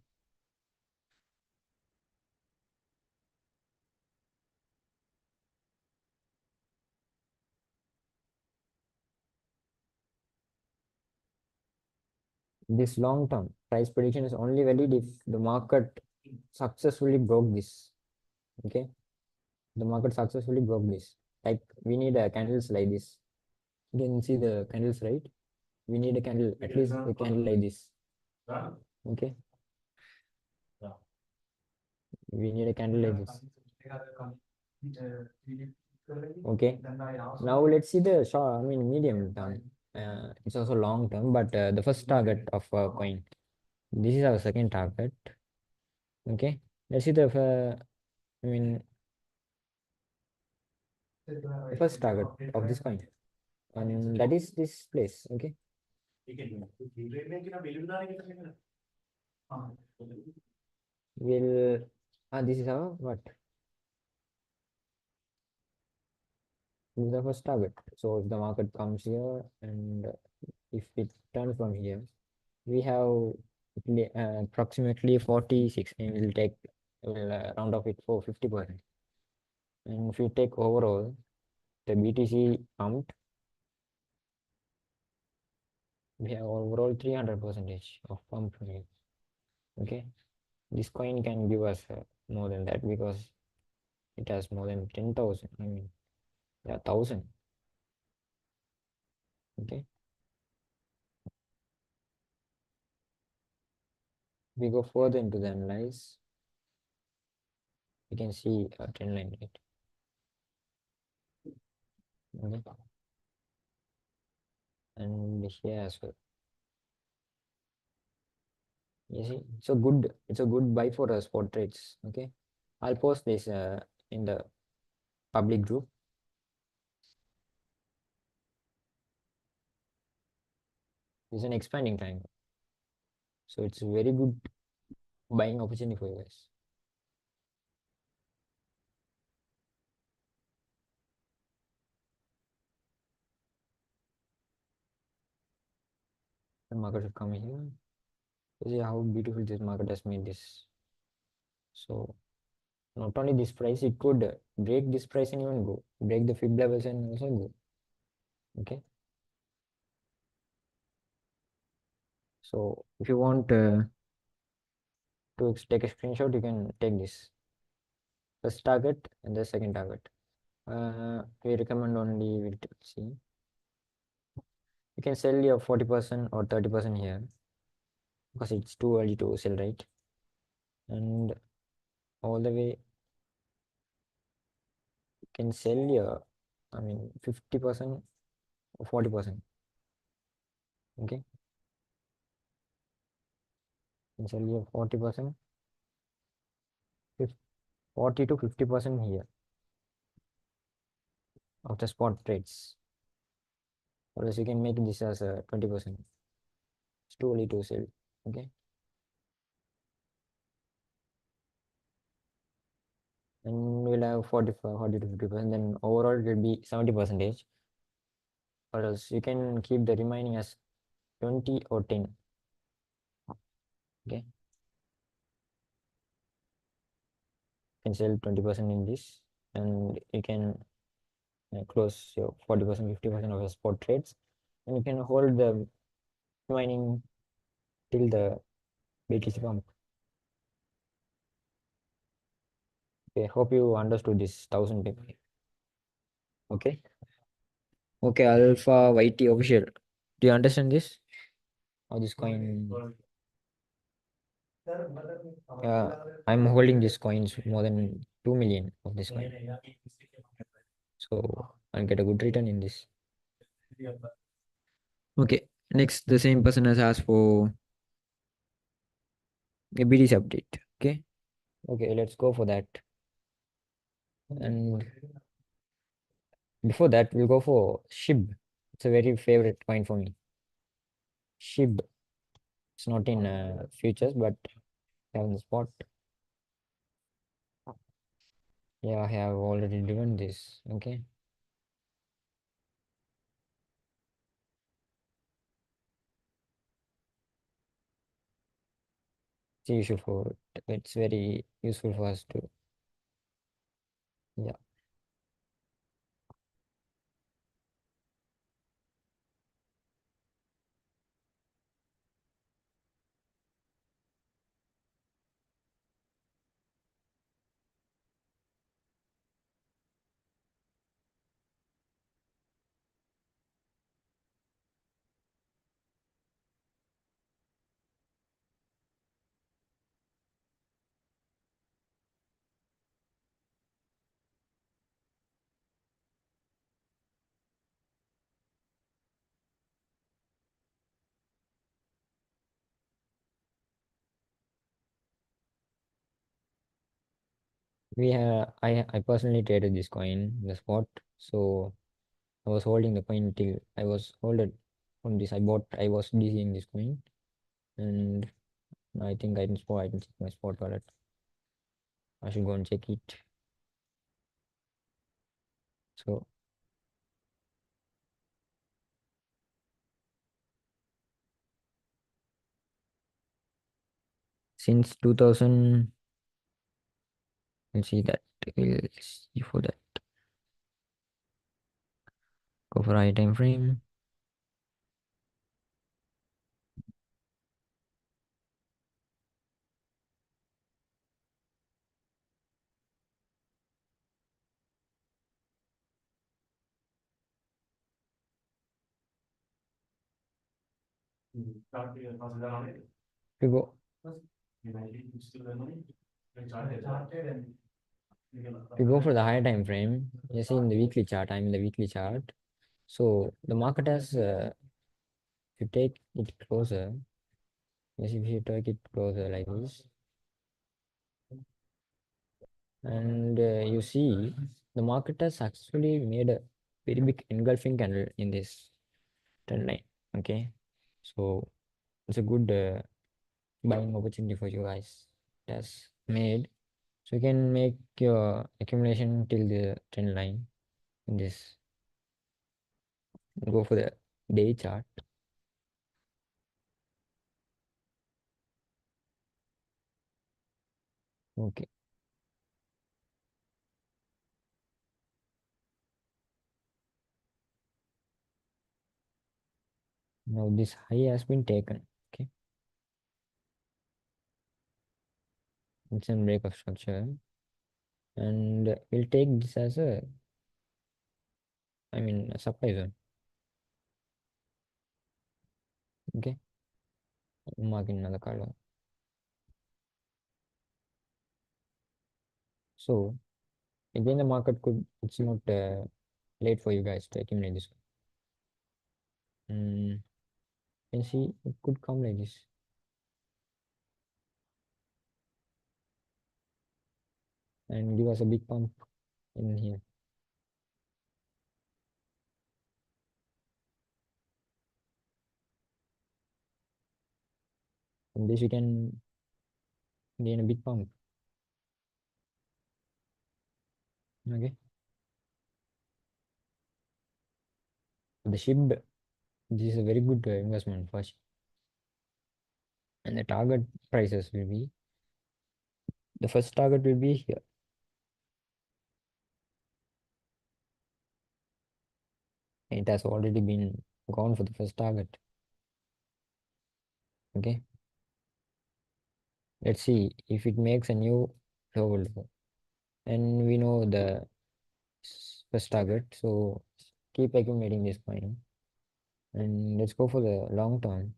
This long-term price prediction is only valid if the market successfully broke this. Okay, the market successfully broke this. Like we need a candles like this. You can see the candles, right? We need a candle, at least a candle like this. Okay, we need a candle like this. Okay, now let's see the short, I mean medium term. It's also long term, but the first target of a coin. This is our second target. Okay, let's see I mean the first target of this coin, and that is this place. Okay, will this is our what? This is the first target. So if the market comes here and if it turns from here, we have approximately 46, and we'll round off it for 50%. And if you take overall the BTC count, we have overall 300 percentage of pump from it. Okay, this coin can give us more than that because it has more than 10,000. I mean, yeah, 1,000. Okay, we go further into the analyze. We can see a trend line, right? Okay, and here as well. You see, it's a good buy for us for trades. Okay, I'll post this in the public group. It's an expanding triangle, so it's a very good buying opportunity for you guys. The market should come here. You see how beautiful this market has made this. So not only this price, it could break this price and even go break the fib levels and also go. Okay, so if you want To take a screenshot, you can take this first target and the second target. We recommend only, we'll see, you can sell your 40% or 30% here because it's too early to sell, right? And all the way you can sell your, I mean, 50% or 40%. Okay, you can sell your 40%, 40 to 50% here of the spot trades. Or else you can make this as a 20%. It's too early to sell. Okay, and we'll have 45, 40 to 50%. Then overall it will be 70 percentage. Or else you can keep the remaining as 20 or 10. Okay, you can sell 20% in this, and you can close your 40%, 50% of your spot trades, and you can hold the remaining till the BTC pump. Okay, hope you understood this 1000 people. Okay. Okay, Alpha YT official. Do you understand this? How this coin? I'm holding this coins more than 2 million of this coin. So I'll get a good return in this. Okay. Next, the same person has asked for a BDC update. Okay. Okay, let's go for that. And before that, we'll go for SHIB. It's a very favorite coin for me. SHIB. It's not in futures, but on the spot. Yeah, I have already driven this. Okay. It's useful for it's very useful for us to, yeah. I personally traded this coin in the spot, so I was holding the coin till I was holded from this. I was DCing this coin, and I think I can check my spot wallet. I should go and check it. So since 2000, let's see that, we'll see for that. Go for high time frame. We go we go for the higher time frame. You see in the weekly chart. I'm in the weekly chart. So the market has, if you take it closer, yes, if you take it closer like this, and you see the market has actually made a very big engulfing candle in this trend line. Okay, so it's a good buying opportunity for you guys. It has made, so you can make your accumulation till the trend line in this. Go for the day chart. Okay, now this high has been taken. Okay, it's a break of structure, and we'll take this as a, a supply zone. Okay, mark in another color. So again, the market could, it's not late for you guys to accumulate this. You can see it could come like this, and give us a big pump in here. From this, we can gain a big pump. Okay, the ship, this is a very good investment first, and the target prices will be, the first target will be here. It has already been gone for the first target. Okay, let's see if it makes a new level, and we know the first target, so keep accumulating this coin, and let's go for the long term.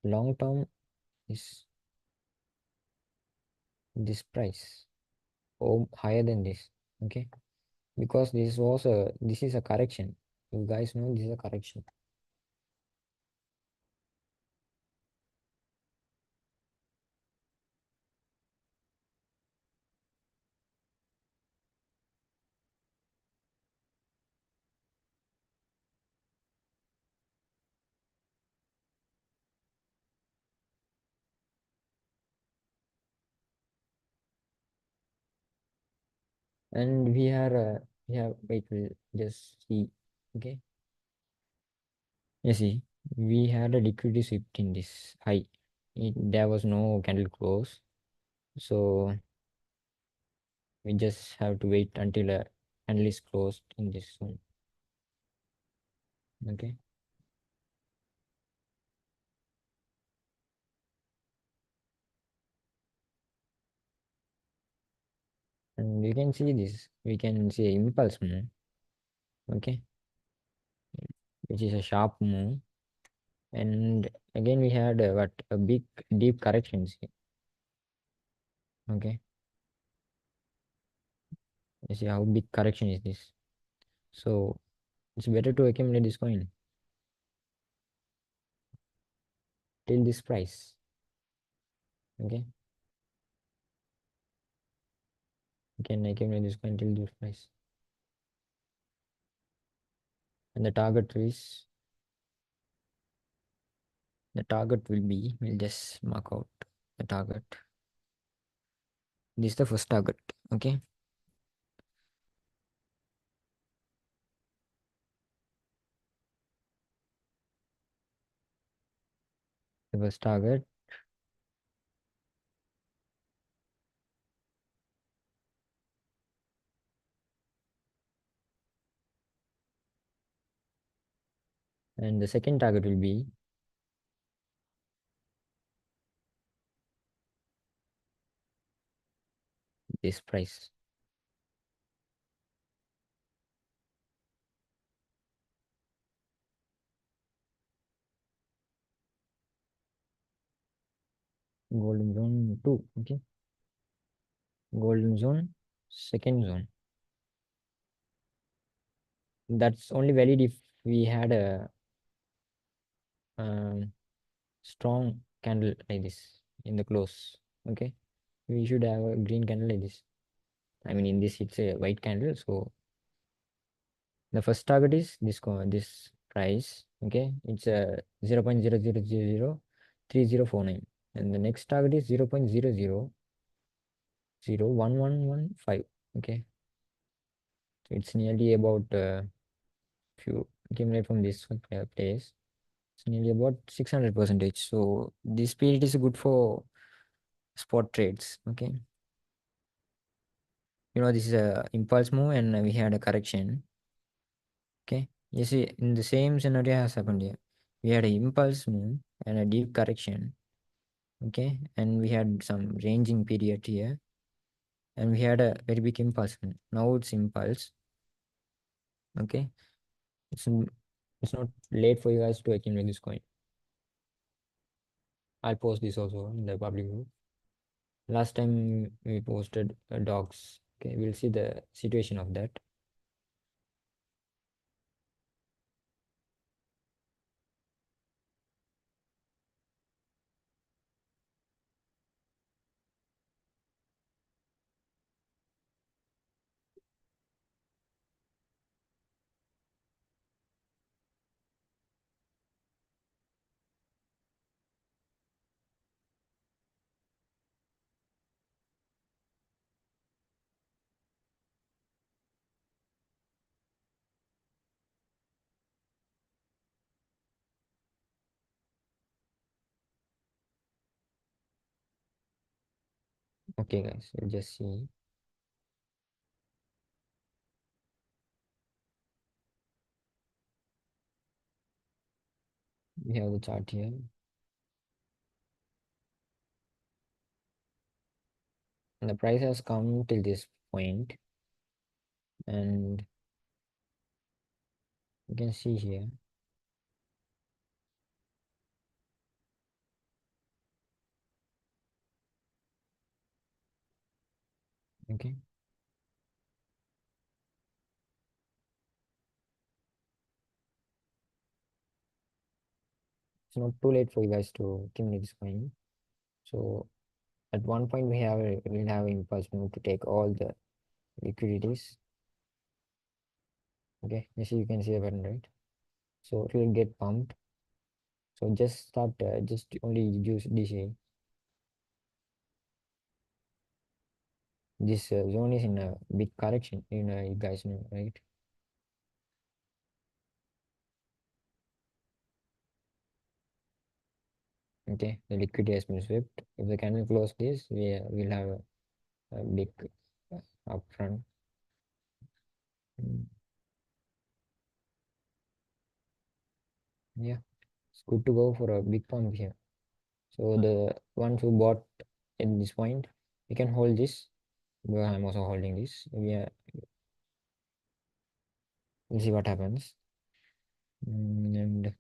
Long term is this price or higher than this. Okay, because this is a correction. You guys know this is a correction. And we have, wait, we'll just see. Okay, you see, we had a liquidity shift in this high. There was no candle close, so we just have to wait until a candle is closed in this zone. Okay, and you can see this, we can see impulse move. Okay, which is a sharp move, and again we had what, a big deep corrections here. Okay, you see how big correction is this, so it's better to accumulate this coin till this price. Okay, you can accumulate this coin till this price, and the target will be, we'll just mark out the target. This is the first target. Okay, the first target, and the second target will be this price. Golden zone 2. Okay, golden zone, second zone. That's only valid if we had a um, strong candle like this in the close. Okay, we should have a green candle like this. In this it's a white candle, so the first target is this price. Okay, it's a 0.00003049, and the next target is 0.00011115. Okay, so it's nearly about, if you accumulate from this place, it's nearly about 600 percentage. So this period is good for spot trades. Okay, this is a impulse move, and we had a correction. Okay, you see, in the same scenario has happened here. We had an impulse move and a deep correction. Okay, and we had some ranging period here, and we had a very big impulse. Now it's impulse. Okay, it's it's not late for you guys to accumulate this coin. I'll post this also in the public group. Last time we posted dogs. Okay, we'll see the situation of that. Okay, guys, we'll just see. We have the chart here. And the price has come till this point, and you can see here. Okay, it's not too late for you guys to accumulate this coin. So at one point we'll have impulse move to take all the liquidities. Okay, you can see the button, right? So it will get pumped. So just start, just only use this. This zone is in a big correction. You guys know, right? Okay, the liquidity has been swept. If the candle close this, we will have a big upfront. Mm, yeah, it's good to go for a big pump here. So the ones who bought at this point, we can hold this. Well, I'm also holding this. Yeah, we'll see what happens. And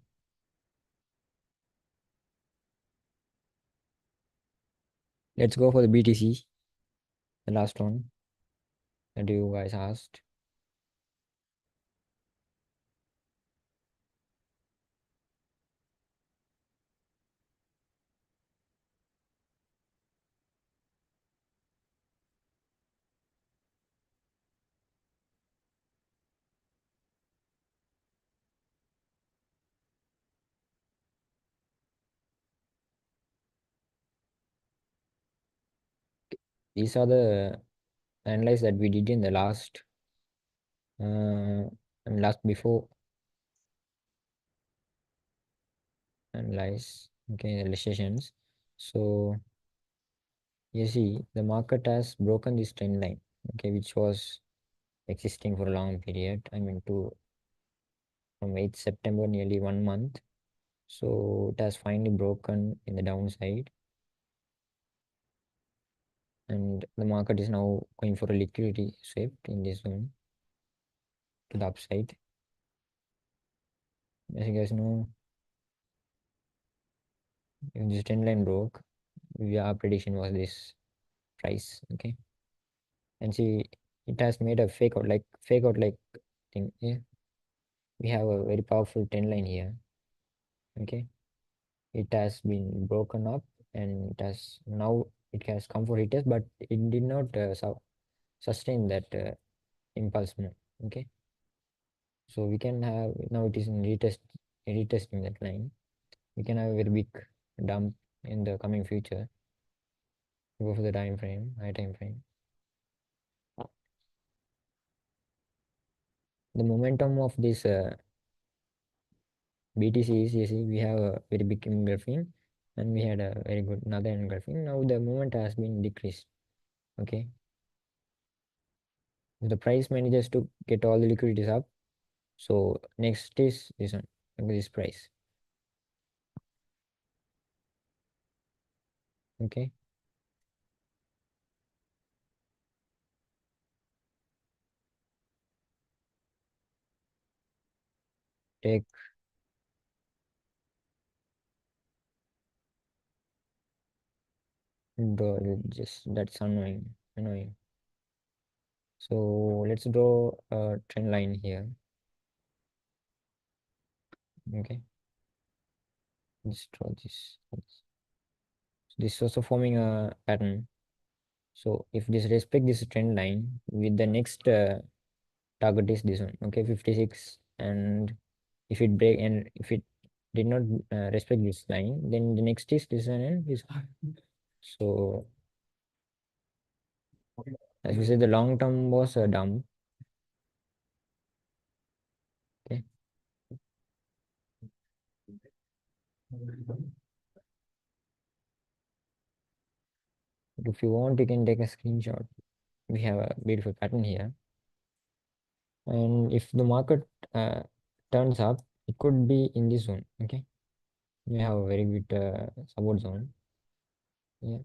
let's go for the BTC, the last one that you guys asked. These are the analyze that we did in the uh, last before analyze. Okay, the sessions. So you see, the market has broken this trend line. Okay, which was existing for a long period. I mean, from 8th September, nearly 1 month. So it has finally broken in the downside, and the market is now going for a liquidity shift in this zone to the upside. As you guys know, if this trend line broke, our prediction was this price. Okay, and see, it has made a fake out like thing. Yeah, we have a very powerful trend line here. Okay, it has been broken up, and it has come for retest, but it did not sustain that impulse move. Okay, so we can have, now it is in retesting that line. We can have a very big dump in the coming future. Go for the high time frame. The momentum of this BTC is, you see, we have a very big engulfing, and we had a very good another engulfing. Now the moment has been decreased. Okay, if the price manages to get all the liquidities up, so next is this one, this price. Okay, take the just that's annoying. So let's draw a trend line here. Okay, just draw this. This is also forming a pattern. So if this respect this trend line with the next target is this one, okay, 56, and if it break and if it did not respect this line, then the next is this one and this one. So as we said, the long term was a dump. Okay, if you want, you can take a screenshot. We have a beautiful pattern here, and if the market uh, turns up, it could be in this zone. Okay, we have a very good support zone. Yeah.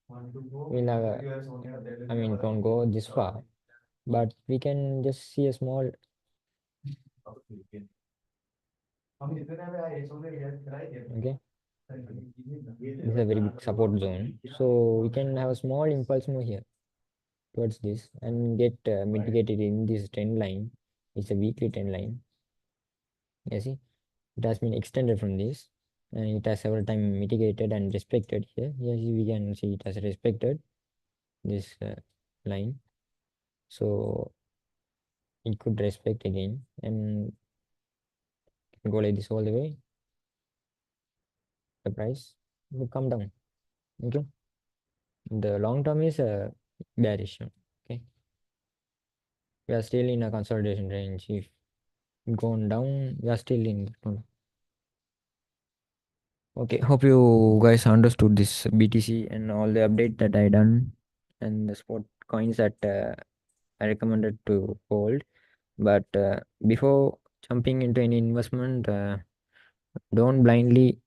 We'll have I mean, don't go this far, but we can just see a small. Okay, this is a very big support zone, so we can have a small impulse move here towards this and get mitigated in this trend line. It's a weekly trend line. You see, it has been extended from this, and it has several times mitigated and respected here. Yes, we can see it has respected this line, so it could respect again and go like this all the way. The price will come down. Okay, the long term is a bearish one. Okay, we are still in a consolidation range. If gone down, we are still in that one. Okay, hope you guys understood this BTC and all the update that I done and the spot coins that I recommended to hold. But before jumping into any investment, don't blindly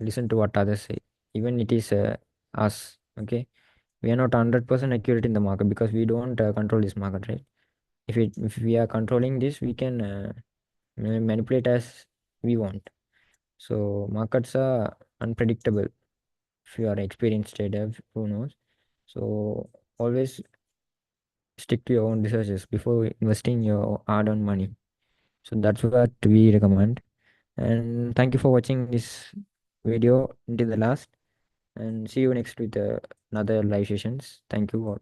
listen to what others say. Even it is us. Okay, we are not 100% accurate in the market because we don't control this market, right? If we are controlling this, we can manipulate as we want. So markets are unpredictable. If you are an experienced trader, who knows? So always stick to your own researches before investing your hard-earned money. So that's what we recommend. And thank you for watching this video until the last. And see you next with another live sessions. Thank you all.